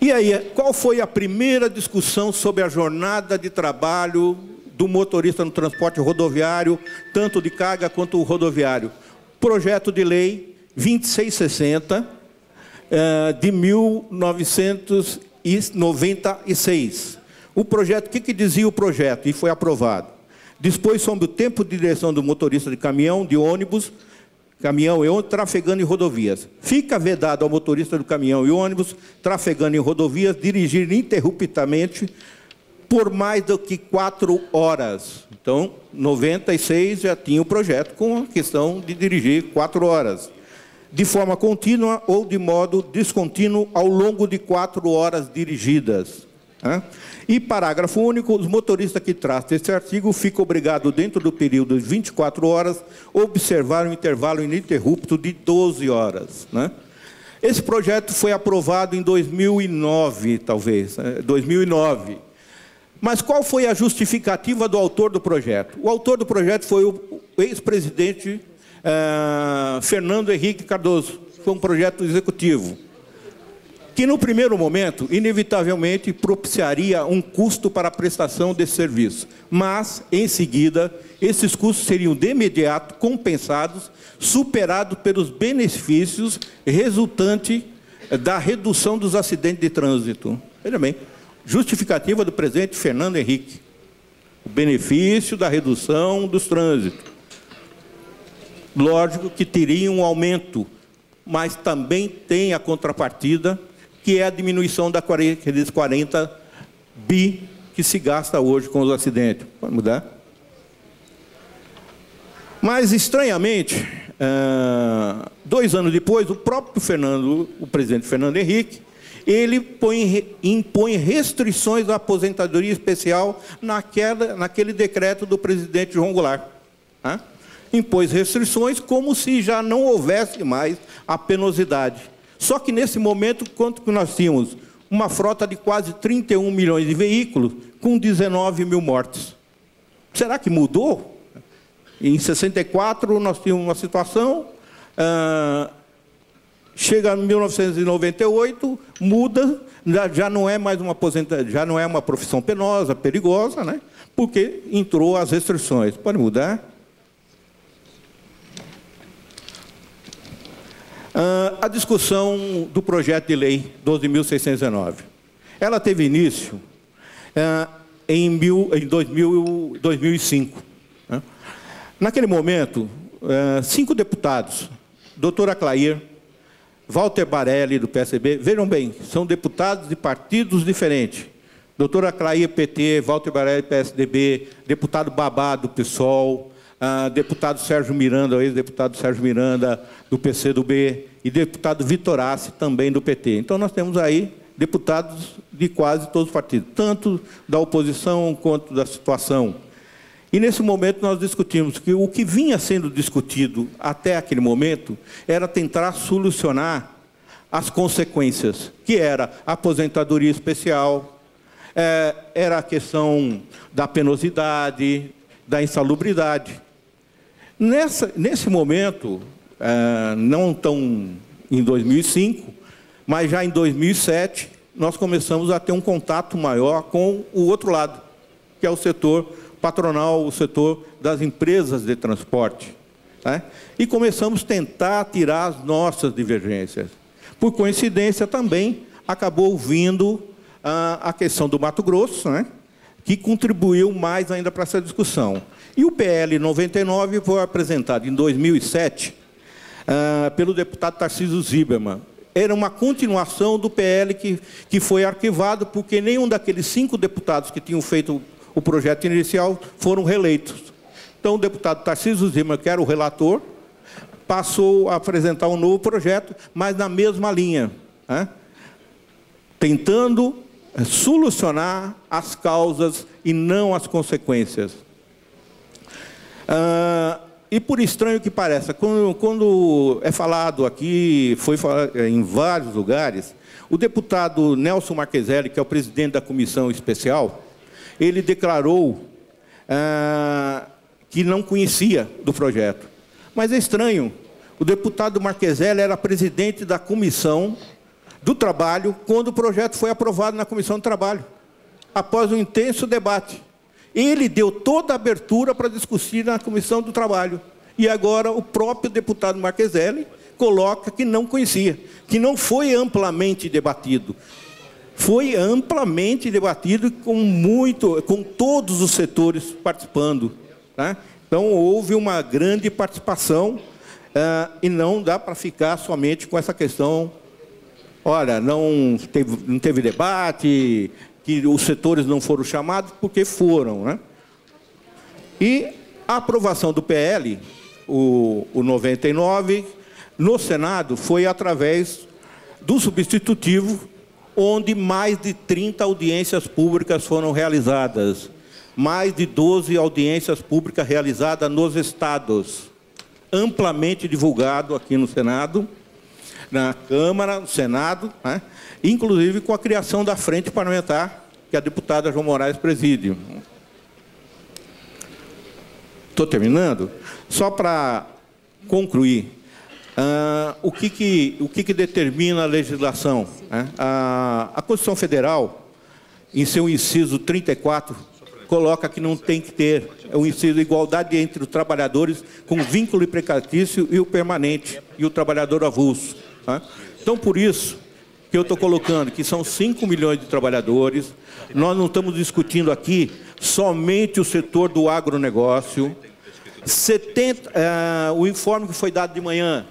S4: E aí, qual foi a primeira discussão sobre a jornada de trabalho do motorista no transporte rodoviário, tanto de carga quanto rodoviário? Projeto de lei 2660, de 1996. O projeto, o que dizia o projeto? E foi aprovado. Dispõe sobre o tempo de direção do motorista de caminhão, de ônibus, caminhão e ônibus, trafegando em rodovias. Fica vedado ao motorista do caminhão e ônibus, trafegando em rodovias, dirigir ininterruptamente por mais do que 4 horas. Então, 96 já tinha o projeto com a questão de dirigir 4 horas. De forma contínua ou de modo descontínuo ao longo de 4 horas dirigidas. E parágrafo único, os motoristas que tratam esse artigo ficam obrigados, dentro do período de 24 horas, observar um intervalo ininterrupto de 12 horas. Né? Esse projeto foi aprovado em 2009, talvez, 2009. Mas qual foi a justificativa do autor do projeto? O autor do projeto foi o ex-presidente Fernando Henrique Cardoso. Foi um projeto executivo. que no primeiro momento, inevitavelmente, propiciaria um custo para a prestação desse serviço. Mas, em seguida, esses custos seriam de imediato compensados, superados pelos benefícios resultantes da redução dos acidentes de trânsito. Veja bem, justificativa do presidente Fernando Henrique. O benefício da redução dos trânsitos. Lógico que teria um aumento, mas também tem a contrapartida, que é a diminuição daqueles 40 bi que se gasta hoje com os acidentes. Pode mudar? Mas, estranhamente, 2 anos depois, o próprio o presidente Fernando Henrique, ele impõe restrições à aposentadoria especial naquele decreto do presidente João Goulart. Né? Impôs restrições como se já não houvesse mais a penosidade. Só que, nesse momento, quanto que nós tínhamos? Uma frota de quase 31 milhões de veículos, com 19 mil mortes. Será que mudou? Em 64, nós tínhamos uma situação, chega em 1998, muda, já não é mais uma aposentadoria, já não é uma profissão penosa, perigosa, né? Porque entrou as restrições. Pode mudar? A discussão do projeto de lei 12.619. Ela teve início em 2005. Né? Naquele momento, 5 deputados, doutora Clair, Walter Barelli, do PSB, vejam bem, são deputados de partidos diferentes. Doutora Clair, PT, Walter Barelli, PSDB, deputado Babá, do PSOL, deputado Sérgio Miranda, ex-deputado Sérgio Miranda, do PCdoB, e deputado Vitorassi, também do PT. Então, nós temos aí deputados de quase todos os partidos, tanto da oposição quanto da situação. E, nesse momento, nós discutimos que o que vinha sendo discutido até aquele momento era tentar solucionar as consequências, que era a aposentadoria especial, era a questão da penosidade, da insalubridade. Nesse momento, não tão em 2005, mas já em 2007, nós começamos a ter um contato maior com o outro lado, que é o setor patronal, o setor das empresas de transporte. Né? E começamos a tentar tirar as nossas divergências. Por coincidência, também acabou vindo a questão do Mato Grosso, né? Que contribuiu mais ainda para essa discussão. E o PL 99 foi apresentado em 2007 pelo deputado Tarcísio Zimmermann. Era uma continuação do PL que foi arquivado, porque nenhum daqueles 5 deputados que tinham feito o projeto inicial foram reeleitos. Então, o deputado Tarcísio Zimmermann, que era o relator, passou a apresentar um novo projeto, mas na mesma linha, né? Tentando solucionar as causas e não as consequências. E, por estranho que pareça, quando é falado aqui, foi falado em vários lugares, o deputado Nelson Marqueselli, que é o presidente da comissão especial, ele declarou que não conhecia do projeto. Mas é estranho, o deputado Marqueselli era presidente da comissão do trabalho quando o projeto foi aprovado na comissão do trabalho, após um intenso debate. Ele deu toda a abertura para discutir na comissão do trabalho. E agora o próprio deputado Marqueselli coloca que não conhecia, que não foi amplamente debatido. Foi amplamente debatido com todos os setores participando. Tá? Então, houve uma grande participação e não dá para ficar somente com essa questão, olha, não teve debate, que os setores não foram chamados, porque foram. Né? E a aprovação do PL, o 99, no Senado, foi através do substitutivo, onde mais de 30 audiências públicas foram realizadas. Mais de 12 audiências públicas realizadas nos estados. Amplamente divulgado aqui no Senado, na Câmara, no Senado, né? Inclusive com a criação da frente parlamentar, que a deputada João Moraes preside. Estou terminando? Só para concluir, O que determina a legislação? A Constituição Federal, em seu inciso 34, coloca que não tem que ter o inciso de igualdade entre os trabalhadores com vínculo empregatício e o permanente, e o trabalhador avulso. Então, por isso que eu estou colocando que são 5 milhões de trabalhadores. Nós não estamos discutindo aqui somente o setor do agronegócio. O informe que foi dado de manhã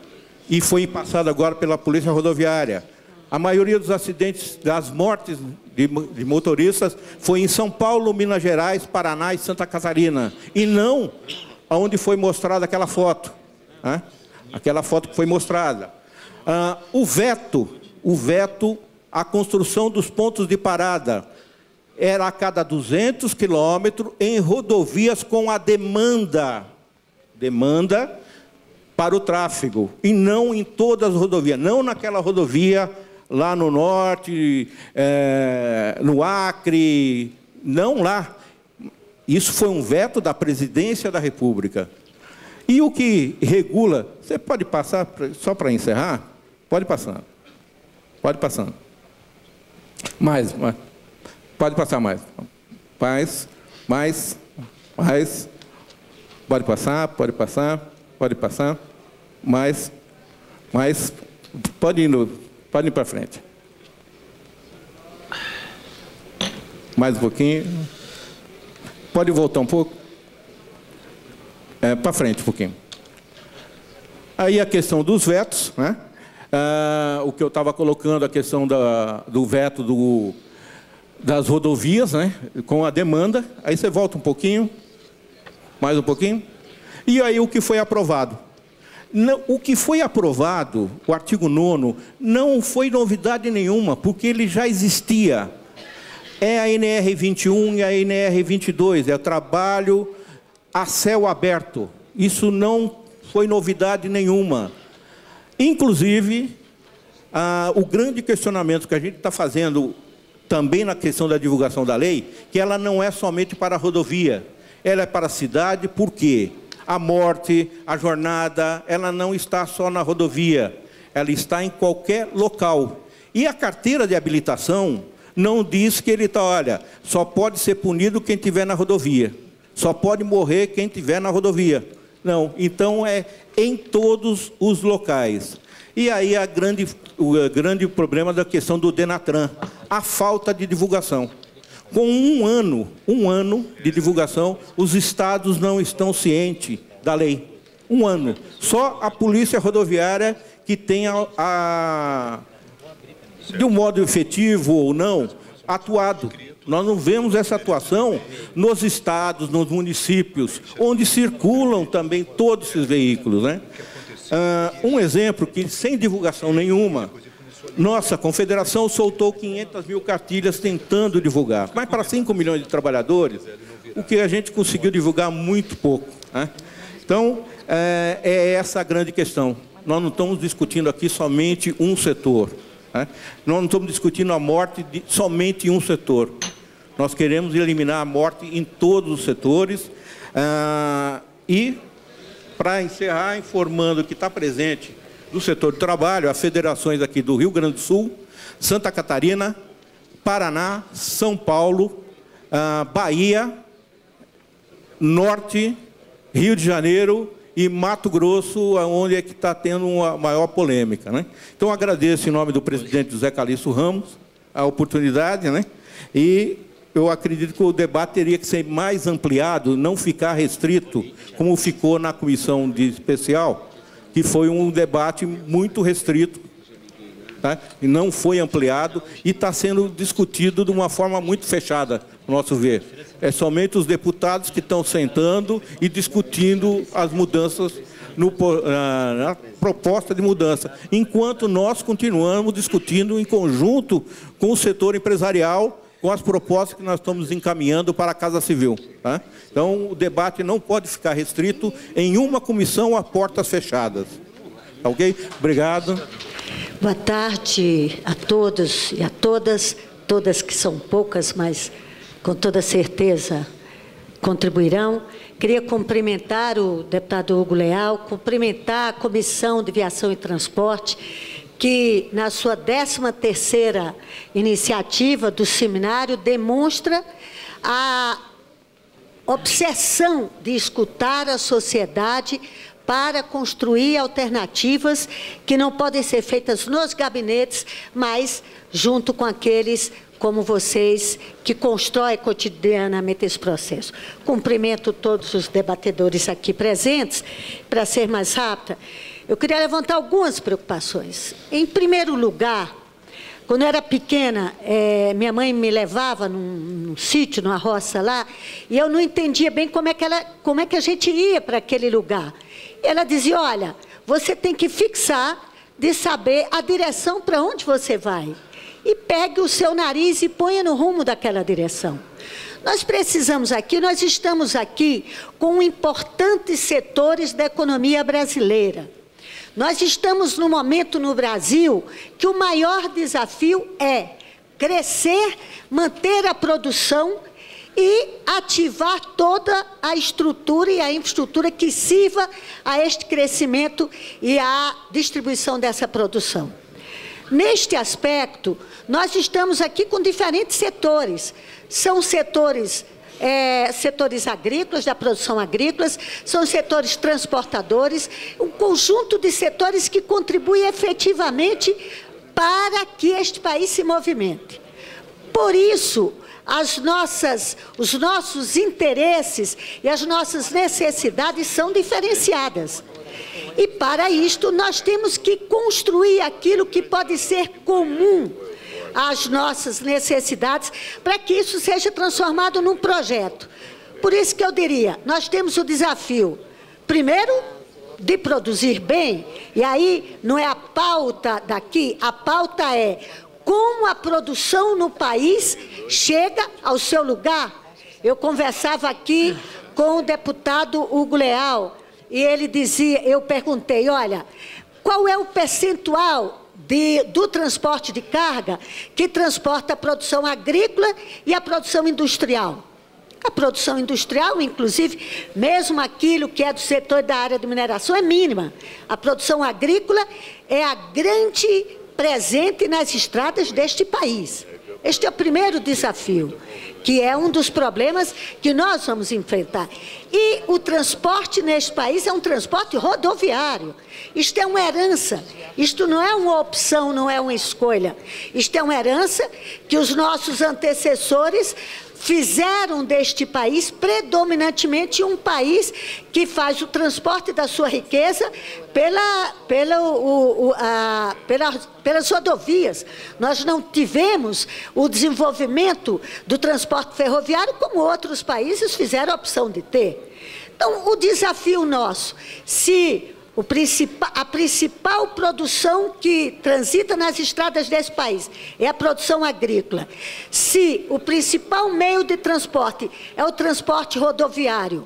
S4: e foi passado agora pela Polícia Rodoviária, a maioria dos acidentes, das mortes de motoristas, foi em São Paulo, Minas Gerais, Paraná e Santa Catarina, e não onde foi mostrada aquela foto. Aquela foto que foi mostrada. O veto, a construção dos pontos de parada, era a cada 200 quilômetros em rodovias com a demanda para o tráfego, e não em todas as rodovias, não naquela rodovia lá no norte, no Acre, não lá. Isso foi um veto da Presidência da República. E o que regula... Você pode passar, só para encerrar? Pode passar. Pode passar. Mais. Pode passar mais. Mais. Pode passar. Mais. Pode ir para frente. Mais um pouquinho. Pode voltar um pouco. Para frente um pouquinho. Aí a questão dos vetos, né? O que eu estava colocando, a questão do veto das rodovias, né? Com a demanda. Aí você volta um pouquinho. Mais um pouquinho. E aí o que foi aprovado? O que foi aprovado, o artigo 9º, não foi novidade nenhuma, porque ele já existia. É a NR 21 e a NR 22, é o trabalho a céu aberto. Isso não foi novidade nenhuma. Inclusive, o grande questionamento que a gente está fazendo também na questão da divulgação da lei, que ela não é somente para a rodovia, ela é para a cidade, por quê? A morte, a jornada, ela não está só na rodovia, ela está em qualquer local. E a carteira de habilitação não diz que ele está, olha, só pode ser punido quem estiver na rodovia, só pode morrer quem estiver na rodovia. Não, então é em todos os locais. E aí o grande problema da questão do Denatran, a falta de divulgação. Com um ano de divulgação, os estados não estão cientes da lei. Um ano. Só a Polícia Rodoviária que tem de um modo efetivo ou não, atuado. Nós não vemos essa atuação nos estados, nos municípios, onde circulam também todos esses veículos, né? Um exemplo que, sem divulgação nenhuma, nossa confederação soltou 500 mil cartilhas tentando divulgar, mas para 5 milhões de trabalhadores, o que a gente conseguiu divulgar muito pouco, né? Então, é essa a grande questão. Nós não estamos discutindo aqui somente um setor, né? Nós não estamos discutindo a morte de somente um setor. Nós queremos eliminar a morte em todos os setores. E, para encerrar, informando que está presente do setor de trabalho, as federações aqui do Rio Grande do Sul, Santa Catarina, Paraná, São Paulo, Bahia, Norte, Rio de Janeiro e Mato Grosso, onde é que está tendo uma maior polêmica, né? Então, agradeço em nome do presidente José Calixto Ramos a oportunidade, né? E eu acredito que o debate teria que ser mais ampliado, não ficar restrito, como ficou na comissão especial, que foi um debate muito restrito, tá? E não foi ampliado e está sendo discutido de uma forma muito fechada, no nosso ver. É somente os deputados que estão sentando e discutindo as mudanças, na proposta de mudança, enquanto nós continuamos discutindo em conjunto com o setor empresarial, com as propostas que nós estamos encaminhando para a Casa Civil, tá? Então, o debate não pode ficar restrito em uma comissão a portas fechadas. Tá, ok? Obrigado.
S5: Boa tarde a todos e a todas que são poucas, mas com toda certeza contribuirão. Queria cumprimentar o deputado Hugo Leal, cumprimentar a Comissão de Viação e Transporte, que, na sua 13ª iniciativa do seminário, demonstra a obsessão de escutar a sociedade para construir alternativas que não podem ser feitas nos gabinetes, mas junto com aqueles como vocês, que constroem cotidianamente esse processo. Cumprimento todos os debatedores aqui presentes. Para ser mais rápida, eu queria levantar algumas preocupações. Em primeiro lugar, quando eu era pequena, minha mãe me levava num sítio, numa roça lá, e eu não entendia bem como é que a gente ia para aquele lugar. E ela dizia, olha, você tem que fixar de saber a direção para onde você vai. E pegue o seu nariz e ponha no rumo daquela direção. Nós precisamos aqui, nós estamos aqui com importantes setores da economia brasileira. Nós estamos num momento no Brasil que o maior desafio é crescer, manter a produção e ativar toda a estrutura e a infraestrutura que sirva a este crescimento e à distribuição dessa produção. Neste aspecto, nós estamos aqui com diferentes setores. São setores agrícolas, da produção agrícola, são setores transportadores, um conjunto de setores que contribuem efetivamente para que este país se movimente. Por isso, os nossos interesses e as nossas necessidades são diferenciadas. E, para isto, nós temos que construir aquilo que pode ser comum às nossas necessidades, para que isso seja transformado num projeto. Por isso que eu diria, nós temos o desafio, primeiro, de produzir bem, e aí não é a pauta daqui, a pauta é como a produção no país chega ao seu lugar. Eu conversava aqui com o deputado Hugo Leal, e ele dizia, eu perguntei, olha, qual é o percentual do transporte de carga que transporta a produção agrícola e a produção industrial? A produção industrial, inclusive, mesmo aquilo que é do setor da área de mineração, é mínima. A produção agrícola é a grande presente nas estradas deste país. Este é o primeiro desafio, que é um dos problemas que nós vamos enfrentar. E o transporte neste país é um transporte rodoviário. Isto é uma herança, isto não é uma opção, não é uma escolha. Isto é uma herança que os nossos antecessores fizeram deste país predominantemente um país que faz o transporte da sua riqueza pelas rodovias. Nós não tivemos o desenvolvimento do transporte ferroviário como outros países fizeram a opção de ter. Então, o desafio nosso, se a principal produção que transita nas estradas desse país é a produção agrícola, se o principal meio de transporte é o transporte rodoviário,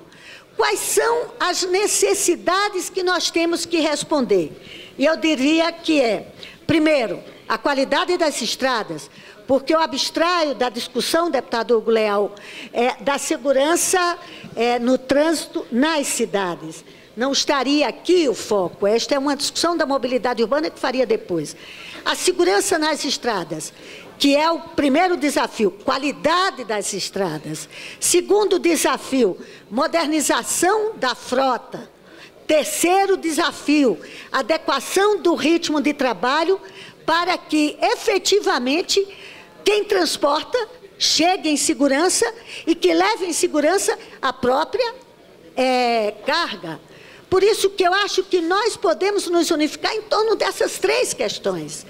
S5: quais são as necessidades que nós temos que responder? E eu diria que primeiro, a qualidade das estradas, porque eu abstraio da discussão, deputado Hugo Leal, da segurança no trânsito nas cidades. Não estaria aqui o foco. Esta é uma discussão da mobilidade urbana que faria depois. A segurança nas estradas, que é o primeiro desafio, qualidade das estradas. Segundo desafio, modernização da frota. Terceiro desafio, adequação do ritmo de trabalho para que, efetivamente, quem transporta chegue em segurança e que leve em segurança a própria carga. Por isso que eu acho que nós podemos nos unificar em torno dessas três questões.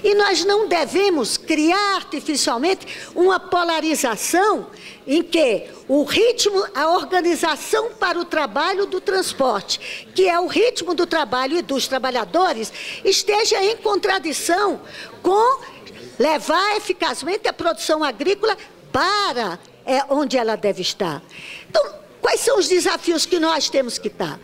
S5: E nós não devemos criar artificialmente uma polarização em que o ritmo, a organização para o trabalho do transporte, que é o ritmo do trabalho e dos trabalhadores, esteja em contradição com levar eficazmente a produção agrícola para onde ela deve estar. Então, quais são os desafios que nós temos que estar?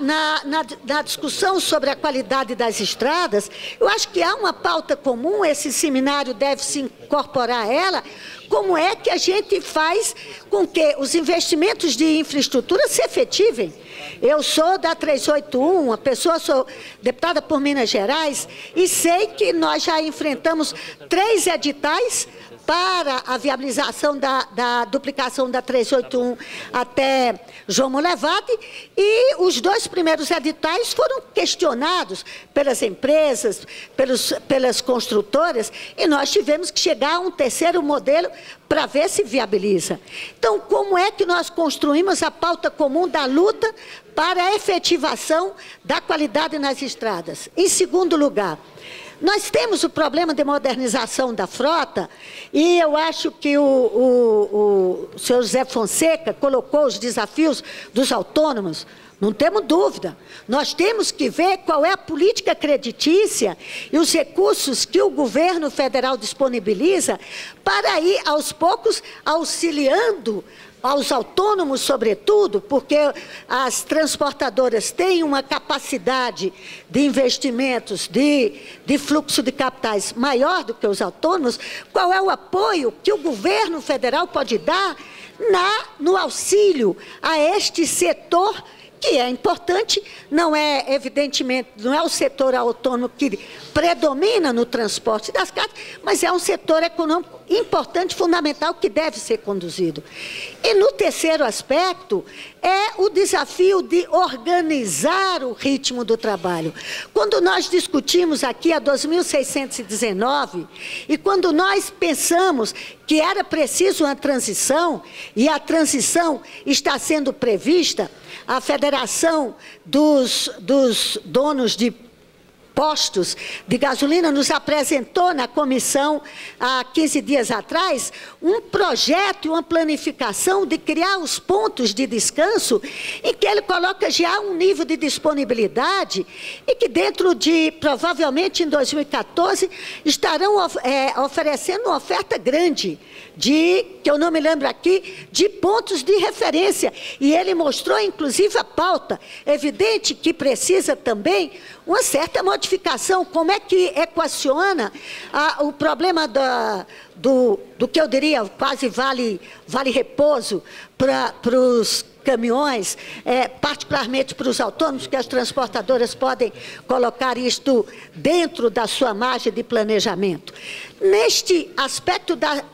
S5: Na discussão sobre a qualidade das estradas, eu acho que há uma pauta comum, esse seminário deve se incorporar a ela, como é que a gente faz com que os investimentos de infraestrutura se efetivem. Eu sou da 381, sou deputada por Minas Gerais, e sei que nós já enfrentamos 3 editais para a viabilização da duplicação da 381 até João Molevade, e os 2 primeiros editais foram questionados pelas empresas, pelas construtoras, e nós tivemos que chegar a um 3º modelo para ver se viabiliza. Então, como é que nós construímos a pauta comum da luta para a efetivação da qualidade nas estradas? Em segundo lugar, nós temos o problema de modernização da frota, e eu acho que o senhor José Fonseca colocou os desafios dos autônomos. Não temos dúvida. Nós temos que ver qual é a política creditícia e os recursos que o governo federal disponibiliza para ir, aos poucos, auxiliando aos autônomos, sobretudo, porque as transportadoras têm uma capacidade de investimentos, de fluxo de capitais maior do que os autônomos. Qual é o apoio que o governo federal pode dar no auxílio a este setor, que é importante, não é, evidentemente, não é o setor autônomo que predomina no transporte das cargas, mas é um setor econômico importante, fundamental, que deve ser conduzido. E no 3º aspecto, é o desafio de organizar o ritmo do trabalho. Quando nós discutimos aqui a 2.619, e quando nós pensamos que era preciso uma transição, e a transição está sendo prevista, a Federação dos Donos de Postos de Gasolina nos apresentou na comissão, há 15 dias atrás, um projeto e uma planificação de criar os pontos de descanso, em que ele coloca já um nível de disponibilidade, e que dentro de, provavelmente em 2014, estarão oferecendo uma oferta grande, que eu não me lembro aqui, de pontos de referência. E ele mostrou, inclusive, a pauta. Evidente que precisa também uma certa modificação. Como é que equaciona o problema do que eu diria quase vale repouso para os caminhões, particularmente para os autônomos, que as transportadoras podem colocar isto dentro da sua margem de planejamento. Neste aspecto da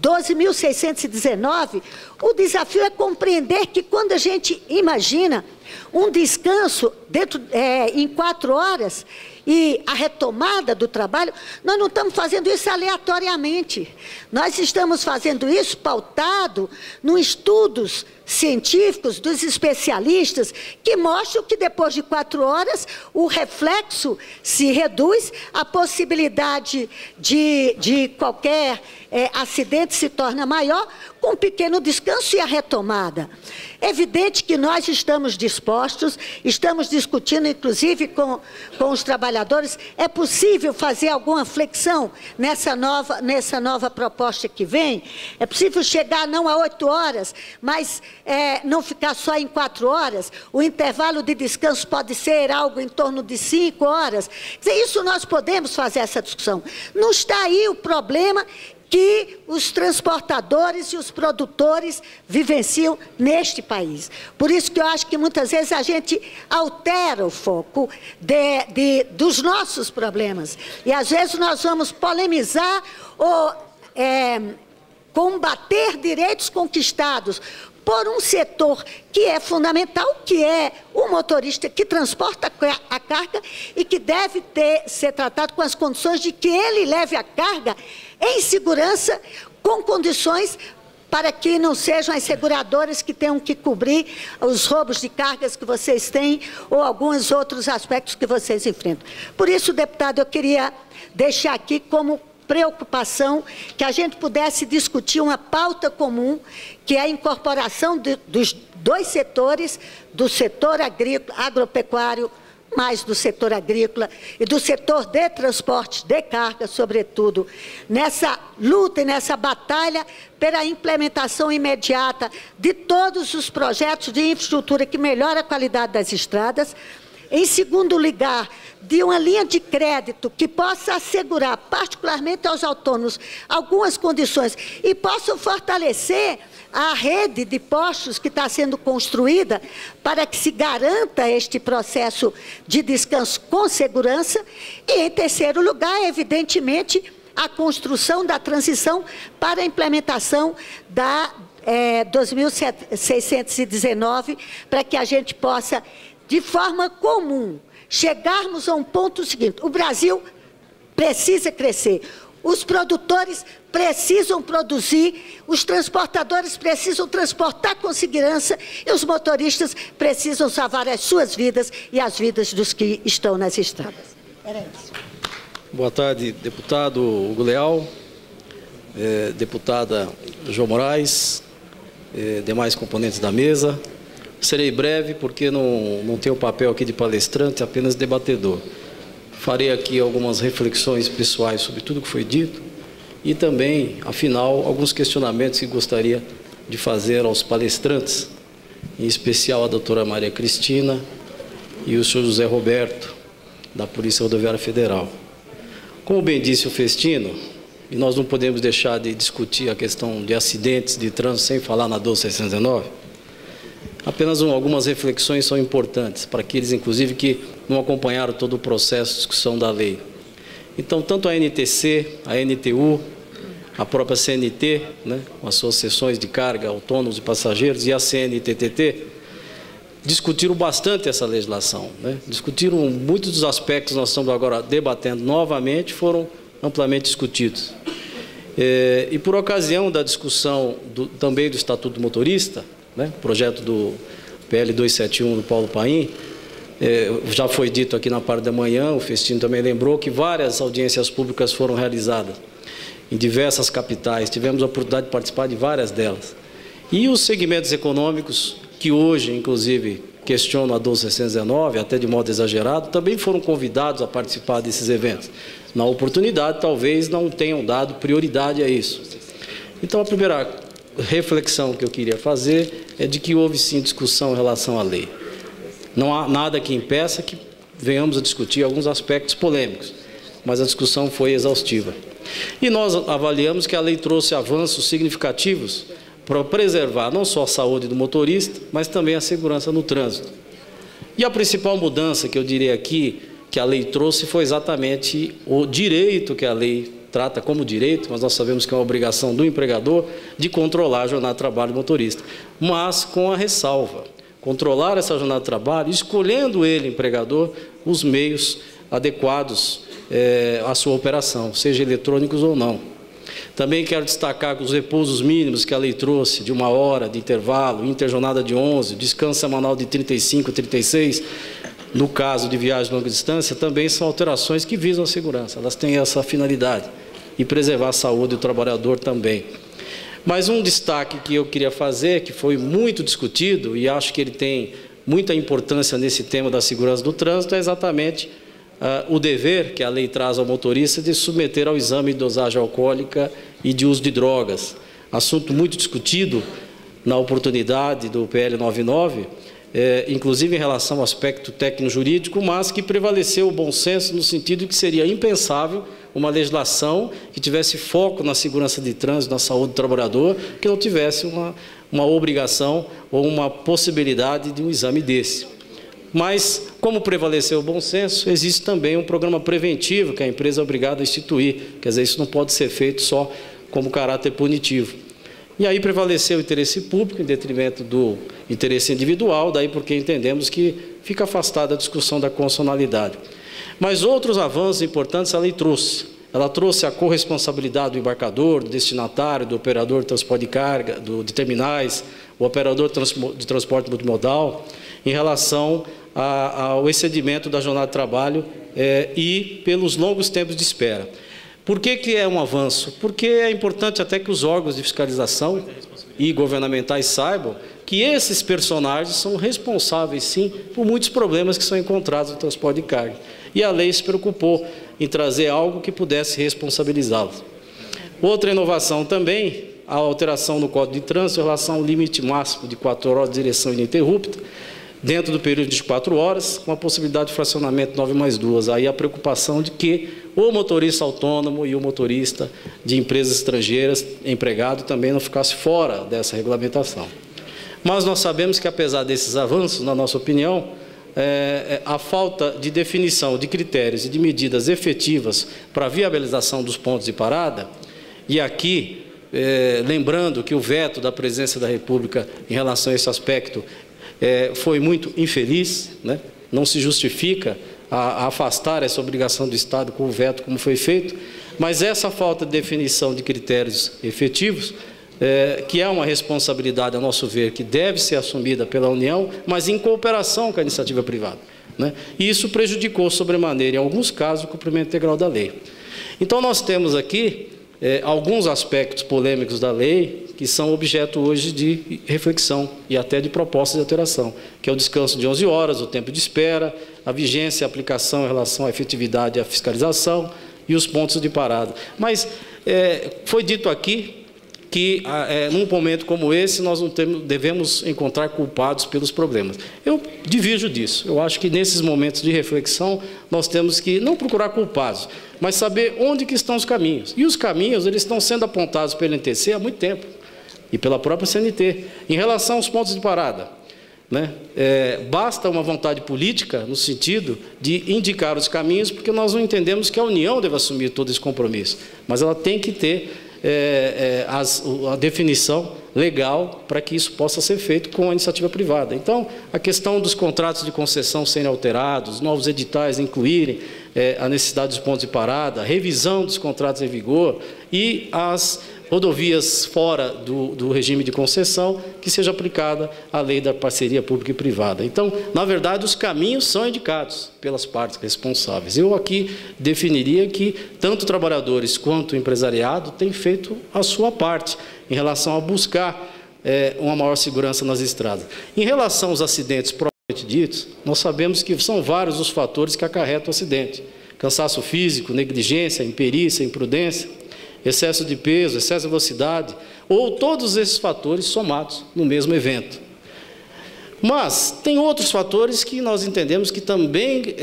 S5: 12.619, o desafio é compreender que quando a gente imagina um descanso em 4 horas e a retomada do trabalho, nós não estamos fazendo isso aleatoriamente. Nós estamos fazendo isso pautado nos estudos científicos dos especialistas, que mostram que depois de 4 horas o reflexo se reduz, a possibilidade de qualquer acidente se torna maior, com um pequeno descanso e a retomada. É evidente que nós estamos dispostos, estamos discutindo, inclusive, com os trabalhadores, é possível fazer alguma flexão nessa nova proposta que vem? É possível chegar não a 8 horas, mas não ficar só em 4 horas? O intervalo de descanso pode ser algo em torno de 5 horas? Quer dizer, isso nós podemos fazer essa discussão. Não está aí o problema que os transportadores e os produtores vivenciam neste país. Por isso que eu acho que muitas vezes a gente altera o foco dos nossos problemas. E às vezes nós vamos polemizar ou combater direitos conquistados por um setor que é fundamental, que é o motorista que transporta a carga e que deve ser tratado com as condições de que ele leve a carga em segurança, com condições para que não sejam as seguradoras que tenham que cobrir os roubos de cargas que vocês têm ou alguns outros aspectos que vocês enfrentam. Por isso, deputado, eu queria deixar aqui como preocupação que a gente pudesse discutir uma pauta comum, que é a incorporação dos 2 setores, do setor agropecuário mais do setor agrícola e do setor de transportes de carga, sobretudo, nessa luta e nessa batalha pela implementação imediata de todos os projetos de infraestrutura que melhoram a qualidade das estradas. Em segundo lugar, de uma linha de crédito que possa assegurar, particularmente aos autônomos, algumas condições e possa fortalecer a rede de postos que está sendo construída para que se garanta este processo de descanso com segurança. E, em terceiro lugar, evidentemente, a construção da transição para a implementação da 2619, para que a gente possa, de forma comum, chegarmos a um ponto seguinte: o Brasil precisa crescer, os produtores precisam produzir, os transportadores precisam transportar com segurança e os motoristas precisam salvar as suas vidas e as vidas dos que estão nas estradas. Era isso.
S6: Boa tarde, deputado Hugo Leal, deputada João Moraes, demais componentes da mesa. Serei breve porque não tenho papel aqui de palestrante, apenas debatedor. Farei aqui algumas reflexões pessoais sobre tudo que foi dito e também, afinal, alguns questionamentos que gostaria de fazer aos palestrantes, em especial a doutora Maria Cristina e o senhor José Roberto, da Polícia Rodoviária Federal. Como bem disse o Festino, e nós não podemos deixar de discutir a questão de acidentes de trânsito sem falar na 12619, apenas algumas reflexões são importantes para aqueles, inclusive, que não acompanharam todo o processo de discussão da lei. Então, tanto a NTC, a NTU, a própria CNT, né, com as suas seções de carga, autônomos e passageiros, e a CNTTT, discutiram bastante essa legislação, né? Discutiram muitos dos aspectos que nós estamos agora debatendo novamente, foram amplamente discutidos. E por ocasião da discussão também do Estatuto do Motorista, né, projeto do PL 271 do Paulo Paim, já foi dito aqui na parte da manhã, o Festino também lembrou que várias audiências públicas foram realizadas em diversas capitais, tivemos a oportunidade de participar de várias delas. E os segmentos econômicos, que hoje, inclusive, questionam a 12619, até de modo exagerado, também foram convidados a participar desses eventos. Na oportunidade, talvez não tenham dado prioridade a isso. Então, a primeira reflexão que eu queria fazer é de que houve, sim, discussão em relação à lei. Não há nada que impeça que venhamos a discutir alguns aspectos polêmicos, mas a discussão foi exaustiva. E nós avaliamos que a lei trouxe avanços significativos para preservar não só a saúde do motorista, mas também a segurança no trânsito. E a principal mudança que eu diria aqui, que a lei trouxe, foi exatamente o direito que a lei trata como direito, mas nós sabemos que é uma obrigação do empregador de controlar a jornada de trabalho do motorista, mas com a ressalva, controlar essa jornada de trabalho, escolhendo ele, empregador, os meios adequados à sua operação, seja eletrônicos ou não. Também quero destacar os repousos mínimos que a lei trouxe, de 1 hora de intervalo, interjornada de 11, descanso semanal de 35, 36, no caso de viagem de longa distância, também são alterações que visam a segurança, elas têm essa finalidade, e preservar a saúde do trabalhador também. Mas um destaque que eu queria fazer, que foi muito discutido, e acho que ele tem muita importância nesse tema da segurança do trânsito, é exatamente o dever que a lei traz ao motorista de submeter ao exame de dosagem alcoólica e de uso de drogas. Assunto muito discutido na oportunidade do PL 99, inclusive em relação ao aspecto técnico-jurídico, mas que prevaleceu o bom senso no sentido de que seria impensável uma legislação que tivesse foco na segurança de trânsito, na saúde do trabalhador, que não tivesse uma obrigação ou uma possibilidade de um exame desse. Mas, como prevaleceu o bom senso, existe também um programa preventivo que a empresa é obrigada a instituir. Quer dizer, isso não pode ser feito só como caráter punitivo. E aí prevaleceu o interesse público em detrimento do interesse individual, daí porque entendemos que fica afastada a discussão da constitucionalidade. Mas outros avanços importantes a lei trouxe. Ela trouxe a corresponsabilidade do embarcador, do destinatário, do operador de transporte de carga, de terminais, o operador de transporte multimodal, em relação ao excedimento da jornada de trabalho e pelos longos tempos de espera. Por que é um avanço? Porque é importante até que os órgãos de fiscalização e governamentais saibam que esses personagens são responsáveis, sim, por muitos problemas que são encontrados no transporte de carga. E a lei se preocupou em trazer algo que pudesse responsabilizá-los. Outra inovação também, a alteração no Código de Trânsito em relação ao limite máximo de 4 horas de direção ininterrupta, dentro do período de 4 horas, com a possibilidade de fracionamento 9+2. Aí a preocupação de que o motorista autônomo e o motorista de empresas estrangeiras, empregado, também não ficasse fora dessa regulamentação. Mas nós sabemos que, apesar desses avanços, na nossa opinião, a falta de definição de critérios e de medidas efetivas para a viabilização dos pontos de parada, e aqui, lembrando que o veto da Presidência da República em relação a esse aspecto foi muito infeliz, né? Não se justifica a afastar essa obrigação do Estado com o veto como foi feito, mas essa falta de definição de critérios efetivos, que é uma responsabilidade, a nosso ver, que deve ser assumida pela União, mas em cooperação com a iniciativa privada, né? E isso prejudicou sobremaneira, em alguns casos, o cumprimento integral da lei. Então, nós temos aqui alguns aspectos polêmicos da lei que são objeto hoje de reflexão e até de proposta de alteração, que é o descanso de 11 horas, o tempo de espera, a vigência e a aplicação em relação à efetividade e à fiscalização e os pontos de parada. Mas foi dito aqui que, num momento como esse, nós não devemos encontrar culpados pelos problemas. Eu divirjo disso. Eu acho que, nesses momentos de reflexão, nós temos que não procurar culpados, mas saber onde que estão os caminhos. E os caminhos, eles estão sendo apontados pelo NTC há muito tempo, e pela própria CNT. Em relação aos pontos de parada, né? Basta uma vontade política, no sentido de indicar os caminhos, porque nós não entendemos que a União deve assumir todo esse compromisso, mas ela tem que ter a definição legal para que isso possa ser feito com a iniciativa privada. Então, a questão dos contratos de concessão serem alterados, novos editais incluírem a necessidade dos pontos de parada, revisão dos contratos em vigor e as rodovias fora do regime de concessão, que seja aplicada a lei da parceria pública e privada. Então, na verdade, os caminhos são indicados pelas partes responsáveis. Eu aqui definiria que tanto trabalhadores quanto o empresariado têm feito a sua parte em relação a buscar uma maior segurança nas estradas. Em relação aos acidentes propriamente ditos, nós sabemos que são vários os fatores que acarretam o acidente: cansaço físico, negligência, imperícia, imprudência, excesso de peso, excesso de velocidade, ou todos esses fatores somados no mesmo evento. Mas tem outros fatores que nós entendemos que também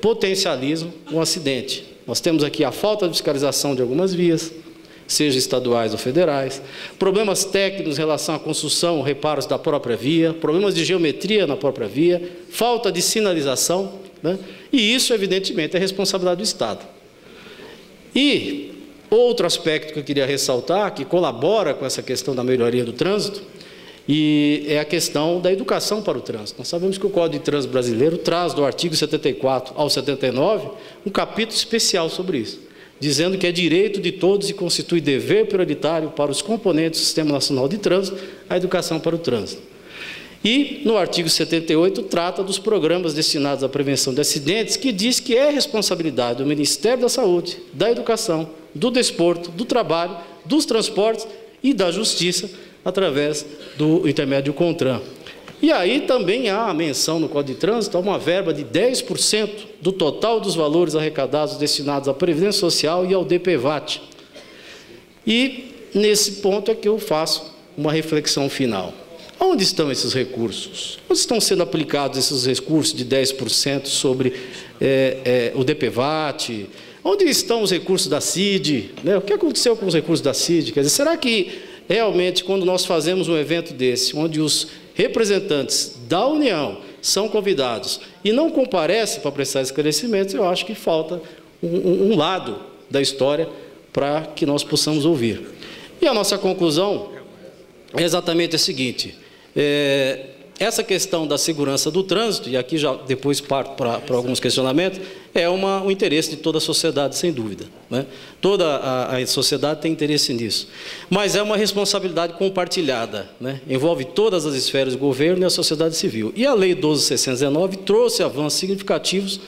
S6: potencializam um acidente. Nós temos aqui a falta de fiscalização de algumas vias, seja estaduais ou federais, problemas técnicos em relação à construção, reparos da própria via, problemas de geometria na própria via, falta de sinalização, né? E isso, evidentemente, é responsabilidade do Estado. E outro aspecto que eu queria ressaltar, que colabora com essa questão da melhoria do trânsito, e é a questão da educação para o trânsito. Nós sabemos que o Código de Trânsito brasileiro traz, do artigo 74 ao 79, um capítulo especial sobre isso, dizendo que é direito de todos e constitui dever prioritário para os componentes do Sistema Nacional de Trânsito a educação para o trânsito. E, no artigo 78, trata dos programas destinados à prevenção de acidentes, que diz que é responsabilidade do Ministério da Saúde, da Educação, do Desporto, do Trabalho, dos Transportes e da Justiça, através do intermédio do CONTRAN. E aí também há a menção no Código de Trânsito a uma verba de 10% do total dos valores arrecadados destinados à Previdência Social e ao DPVAT. E, nesse ponto, é que eu faço uma reflexão final. Onde estão esses recursos? Onde estão sendo aplicados esses recursos de 10% sobre o DPVAT? Onde estão os recursos da CID? Né? O que aconteceu com os recursos da CID? Quer dizer, será que realmente, quando nós fazemos um evento desse, onde os representantes da União são convidados e não comparecem para prestar esclarecimentos, eu acho que falta um lado da história para que nós possamos ouvir. E a nossa conclusão é exatamente a seguinte: essa questão da segurança do trânsito, e aqui já depois parto para alguns questionamentos, é um interesse de toda a sociedade, sem dúvida, né? Toda a sociedade tem interesse nisso. Mas é uma responsabilidade compartilhada, né? Envolve todas as esferas do governo e a sociedade civil. E a Lei 12.619 trouxe avanços significativos,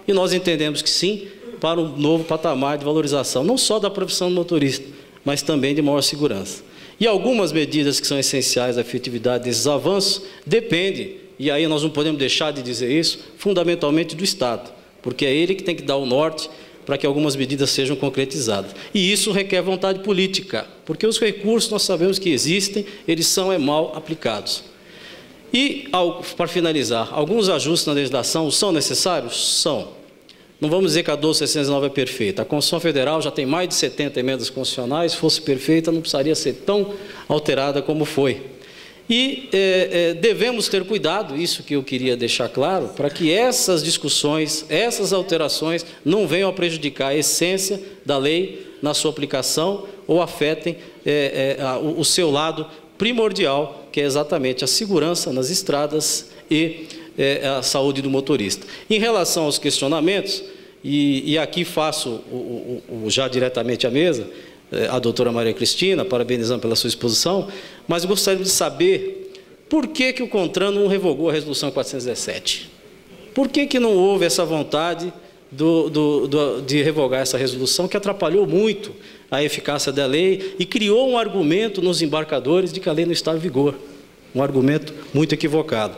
S6: e nós entendemos que sim, para um novo patamar de valorização, não só da profissão do motorista, mas também de maior segurança. E algumas medidas que são essenciais à efetividade desses avanços dependem, e aí nós não podemos deixar de dizer isso, fundamentalmente do Estado, porque é ele que tem que dar o norte para que algumas medidas sejam concretizadas. E isso requer vontade política, porque os recursos nós sabemos que existem, eles são mal aplicados. E, para finalizar, alguns ajustes na legislação são necessários? São. Não vamos dizer que a 12.609 é perfeita. A Constituição Federal já tem mais de 70 emendas constitucionais, se fosse perfeita não precisaria ser tão alterada como foi. E devemos ter cuidado, isso que eu queria deixar claro, para que essas discussões, essas alterações não venham a prejudicar a essência da lei na sua aplicação ou afetem o seu lado primordial, que é exatamente a segurança nas estradas e a saúde do motorista. Em relação aos questionamentos, e aqui faço já diretamente à mesa, a doutora Maria Cristina, parabenizando pela sua exposição, mas gostaria de saber por que o CONTRAN não revogou a resolução 417. Por que não houve essa vontade de revogar essa resolução, que atrapalhou muito a eficácia da lei e criou um argumento nos embarcadores de que a lei não está em vigor. Um argumento muito equivocado.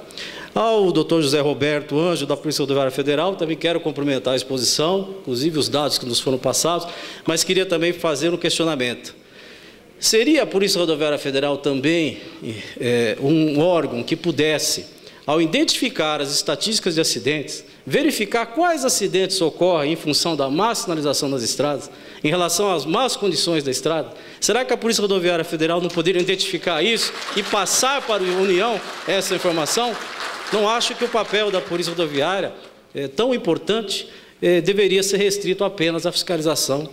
S6: Ao doutor José Roberto Anjo, da Polícia Rodoviária Federal, também quero cumprimentar a exposição, inclusive os dados que nos foram passados, mas queria também fazer um questionamento. Seria a Polícia Rodoviária Federal também um órgão que pudesse, ao identificar as estatísticas de acidentes, verificar quais acidentes ocorrem em função da má sinalização nas estradas, em relação às más condições da estrada? Será que a Polícia Rodoviária Federal não poderia identificar isso e passar para a União essa informação? Não acho que o papel da Polícia Rodoviária, tão importante, deveria ser restrito apenas à fiscalização,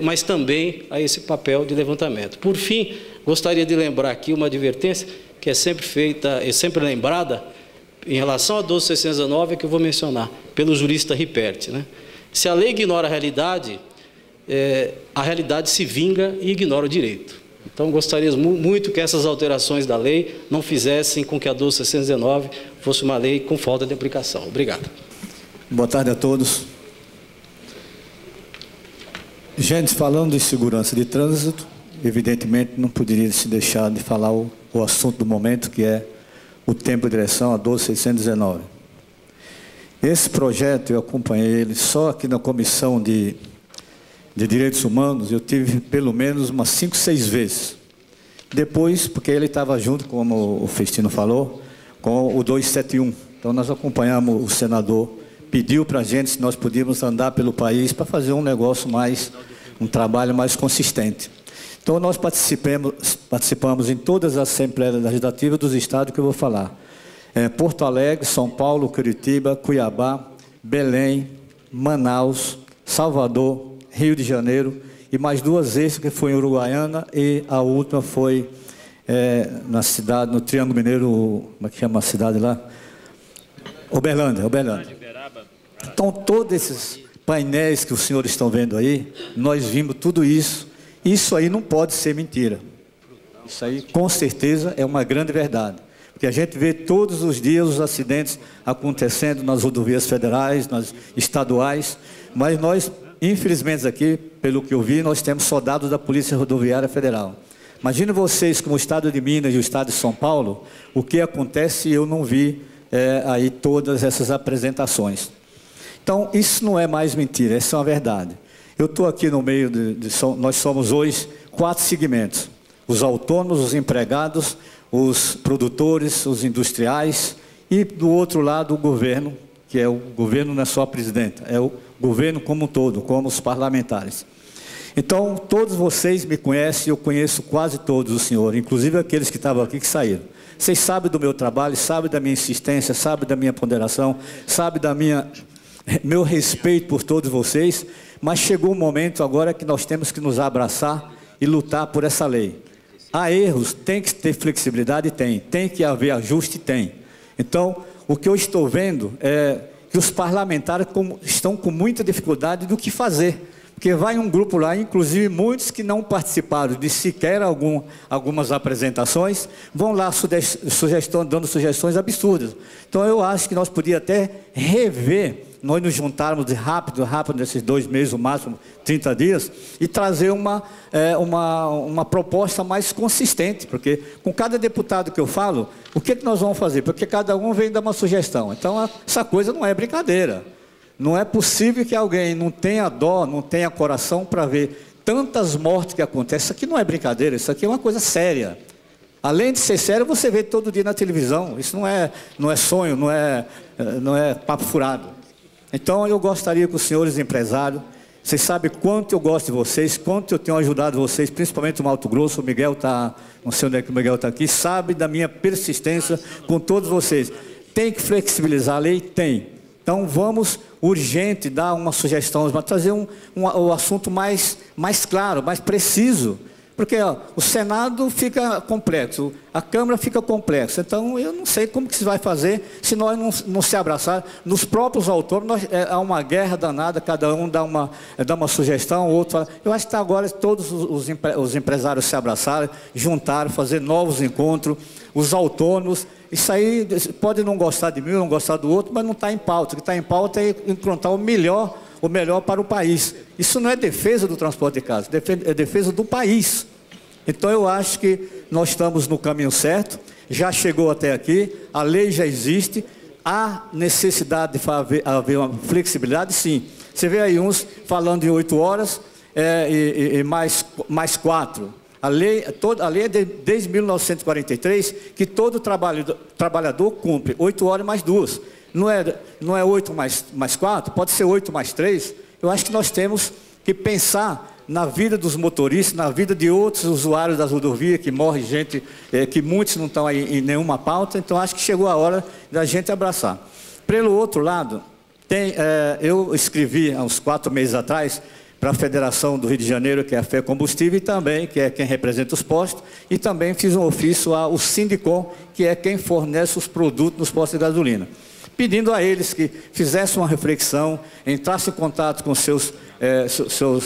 S6: mas também a esse papel de levantamento. Por fim, gostaria de lembrar aqui uma advertência que é sempre feita, é sempre lembrada, em relação a 12.619, que eu vou mencionar, pelo jurista Ripert, né? Se a lei ignora a realidade se vinga e ignora o direito. Então, gostaria muito que essas alterações da lei não fizessem com que a 12.619 fosse uma lei com falta de aplicação. Obrigado.
S7: Boa tarde a todos. Gente, falando de segurança de trânsito, evidentemente não poderia se deixar de falar o assunto do momento, que é o tempo de direção, a 12.619. Esse projeto, eu acompanhei ele só aqui na Comissão de Direitos Humanos, eu tive pelo menos umas 5, 6 vezes. Depois, porque ele estava junto, como o Festino falou, com o 271. Então, nós acompanhamos, o senador pediu para a gente se nós podíamos andar pelo país para fazer um negócio um trabalho mais consistente. Então, nós participamos em todas as Assembleias Legislativas dos estados que eu vou falar. Porto Alegre, São Paulo, Curitiba, Cuiabá, Belém, Manaus, Salvador, Rio de Janeiro, e mais 2 vezes que foi em Uruguaiana, e a última foi na cidade, no Triângulo Mineiro, como é que chama a cidade lá? Uberlândia. Então, todos esses painéis que os senhores estão vendo aí, nós vimos tudo isso. Isso aí não pode ser mentira. Isso aí, com certeza, é uma grande verdade. Porque a gente vê todos os dias os acidentes acontecendo nas rodovias federais, nas estaduais, mas nós, infelizmente aqui, pelo que eu vi, nós temos soldados da Polícia Rodoviária Federal. Imagine vocês, como o estado de Minas e o estado de São Paulo, o que acontece e eu não vi aí todas essas apresentações. Então, isso não é mais mentira, essa é uma verdade. Eu estou aqui no meio nós somos hoje 4 segmentos: os autônomos, os empregados, os produtores, os industriais, e do outro lado o governo, que é o governo não é só a presidenta, é o governo como um todo, como os parlamentares. Então, todos vocês me conhecem, eu conheço quase todos os senhores, inclusive aqueles que estavam aqui que saíram. Vocês sabem do meu trabalho, sabem da minha insistência, sabem da minha ponderação, sabem da meu respeito por todos vocês, mas chegou um momento agora que nós temos que nos abraçar e lutar por essa lei. Há erros, tem que ter flexibilidade, tem que haver ajuste, tem. Então, o que eu estou vendo é que os parlamentares estão com muita dificuldade do que fazer. Porque vai um grupo lá, inclusive muitos que não participaram de sequer algumas apresentações, vão lá dando sugestões absurdas. Então, eu acho que nós podíamos até rever nós nos juntarmos rápido, nesses 2 meses, no máximo 30 dias, e trazer uma proposta mais consistente, porque com cada deputado que eu falo, o que nós vamos fazer? Porque cada um vem dar uma sugestão. Então, essa coisa não é brincadeira. Não é possível que alguém não tenha dó, não tenha coração para ver tantas mortes que acontecem. Isso aqui não é brincadeira, isso aqui é uma coisa séria. Além de ser sério, você vê todo dia na televisão. Isso não é sonho, não é papo furado. Então, eu gostaria que os senhores empresários, vocês sabem quanto eu gosto de vocês, quanto eu tenho ajudado vocês, principalmente no Mato Grosso. O Miguel está, não sei onde é que o Miguel está aqui, sabe da minha persistência com todos vocês. Tem que flexibilizar a lei? Tem. Então, vamos urgente dar uma sugestão, mas trazer o assunto mais claro, mais preciso. Porque o Senado fica complexo, a Câmara fica complexa. Então, eu não sei como que se vai fazer se nós não se abraçar. Nos próprios autônomos, há uma guerra danada, cada um dá uma sugestão, outro fala. Eu acho que agora todos os empresários se abraçarem, juntaram, fazer novos encontros, os autônomos. Isso aí, pode não gostar de mim, não gostar do outro, mas não está em pauta. O que está em pauta é encontrar o melhor para o país. Isso não é defesa do transporte de carga, é defesa do país. Então, eu acho que nós estamos no caminho certo, já chegou até aqui, a lei já existe, há necessidade de haver uma flexibilidade, sim. Você vê aí uns falando em 8 horas e mais 4. A lei é desde 1943 que todo trabalhador cumpre 8 horas mais 2. Não é 8 mais 4, pode ser 8 mais 3. Eu acho que nós temos que pensar na vida dos motoristas, na vida de outros usuários das rodovias, que morre gente, que muitos não estão aí em nenhuma pauta. Então, acho que chegou a hora da gente abraçar. Pelo outro lado, eu escrevi há uns 4 meses atrás para a Federação do Rio de Janeiro, que é a Fé Combustível, e também, que é quem representa os postos, e também fiz um ofício ao Sindicom, que é quem fornece os produtos nos postos de gasolina, pedindo a eles que fizessem uma reflexão, entrassem em contato com seus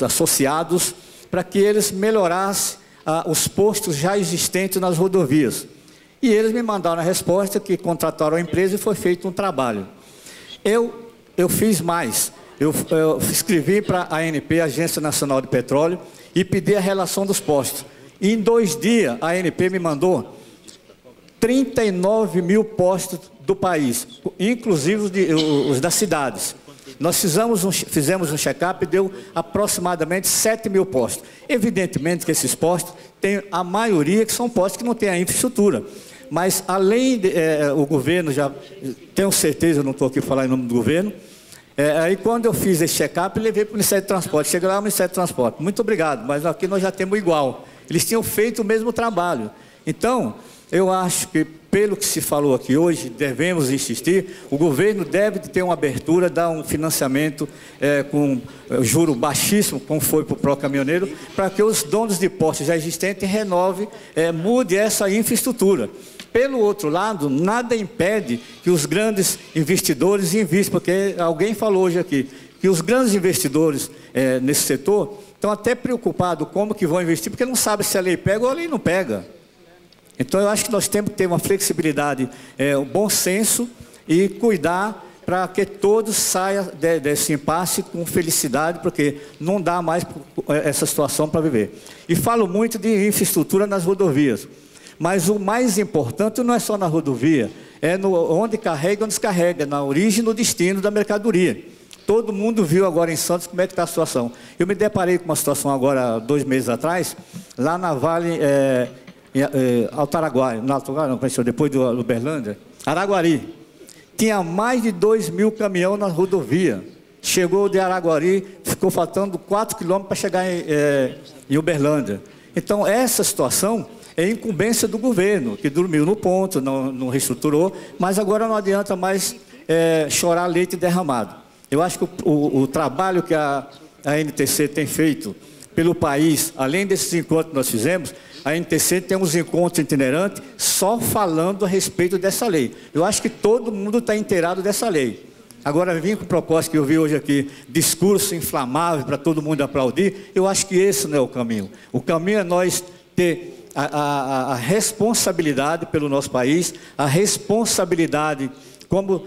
S7: associados, para que eles melhorassem os postos já existentes nas rodovias. E eles me mandaram a resposta que contrataram a empresa e foi feito um trabalho. Eu fiz mais. Eu escrevi para a ANP, Agência Nacional de Petróleo, e pedi a relação dos postos. E em 2 dias, a ANP me mandou 39 mil postos do país, inclusive os das cidades. Nós fizemos um check-up e deu aproximadamente 7 mil postos. Evidentemente que esses postos, tem a maioria que são postos que não têm a infraestrutura. Mas, além o governo, já tenho certeza, eu não estou aqui falando em nome do governo, aí quando eu fiz esse check-up, levei para o Ministério do Transporte. Cheguei lá no Ministério do Transporte. Muito obrigado, mas aqui nós já temos igual. Eles tinham feito o mesmo trabalho. Então, eu acho que, pelo que se falou aqui hoje, devemos insistir, o governo deve ter uma abertura, dar um financiamento com juro baixíssimo, como foi para o pró-caminhoneiro, para que os donos de postos já existentes renovem, mude essa infraestrutura. Pelo outro lado, nada impede que os grandes investidores investam, porque alguém falou hoje aqui, que os grandes investidores nesse setor estão até preocupados como que vão investir, porque não sabem se a lei pega ou a lei não pega. Então, eu acho que nós temos que ter uma flexibilidade, um bom senso e cuidar para que todos saiam desse impasse com felicidade, porque não dá mais essa situação para viver. E falo muito de infraestrutura nas rodovias, mas o mais importante não é só na rodovia, é onde carrega e onde descarrega, na origem e no destino da mercadoria. Todo mundo viu agora em Santos como é que está a situação. Eu me deparei com uma situação agora, 2 meses atrás, lá na Vale... Altaraguai, não, depois do Uberlândia, Araguari, tinha mais de 2 mil caminhões na rodovia. Chegou de Araguari, ficou faltando 4 quilômetros para chegar em Uberlândia. Então, essa situação é incumbência do governo, que dormiu no ponto, não reestruturou, mas agora não adianta mais chorar leite derramado. Eu acho que o trabalho que a NTC tem feito pelo país, além desses encontros que nós fizemos, a NTC tem uns encontros itinerantes só falando a respeito dessa lei. Eu acho que todo mundo está inteirado dessa lei. Agora, vim com proposta que eu vi hoje aqui, discurso inflamável para todo mundo aplaudir, eu acho que esse não é o caminho. O caminho é nós ter a responsabilidade pelo nosso país, a responsabilidade como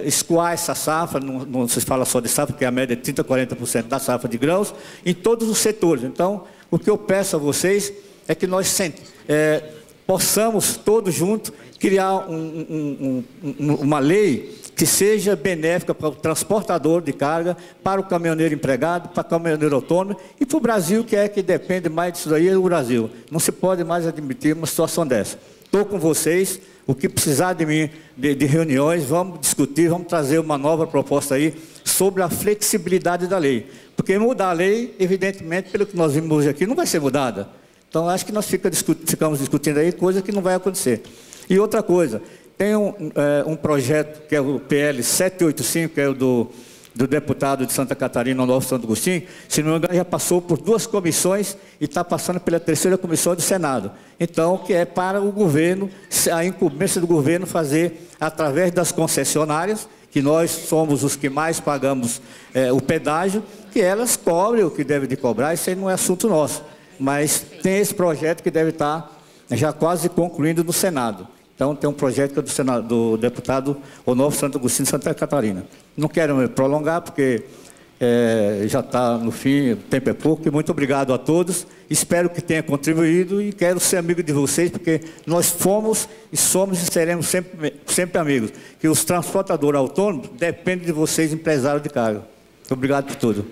S7: escoar essa safra, não se fala só de safra, porque a média é 30% a 40% da safra de grãos, em todos os setores. Então, o que eu peço a vocês é que nós possamos, todos juntos, criar uma lei que seja benéfica para o transportador de carga, para o caminhoneiro empregado, para o caminhoneiro autônomo e para o Brasil, que depende mais disso daí, é o Brasil. Não se pode mais admitir uma situação dessa. Estou com vocês, o que precisar de mim, de reuniões, vamos discutir, vamos trazer uma nova proposta aí sobre a flexibilidade da lei. Porque mudar a lei, evidentemente, pelo que nós vimos hoje aqui, não vai ser mudada. Então, acho que nós ficamos discutindo aí coisa que não vai acontecer. E outra coisa, tem um projeto que é o PL 785, que é o do deputado de Santa Catarina, Novo Santo Agostinho, se não me engano, já passou por 2 comissões e está passando pela 3ª comissão do Senado. Então, que é para o governo, a incumbência do governo fazer, através das concessionárias, que nós somos os que mais pagamos o pedágio, que elas cobrem o que devem de cobrar, isso aí não é assunto nosso. Mas tem esse projeto que deve estar já quase concluindo no Senado. Então, tem um projeto que é do deputado Onofre Santo Agostinho de Santa Catarina. Não quero me prolongar, porque já está no fim, o tempo é pouco. E muito obrigado a todos. Espero que tenha contribuído e quero ser amigo de vocês, porque nós fomos e somos e seremos sempre amigos. Que os transportadores autônomos dependem de vocês, empresários de carga. Obrigado por tudo.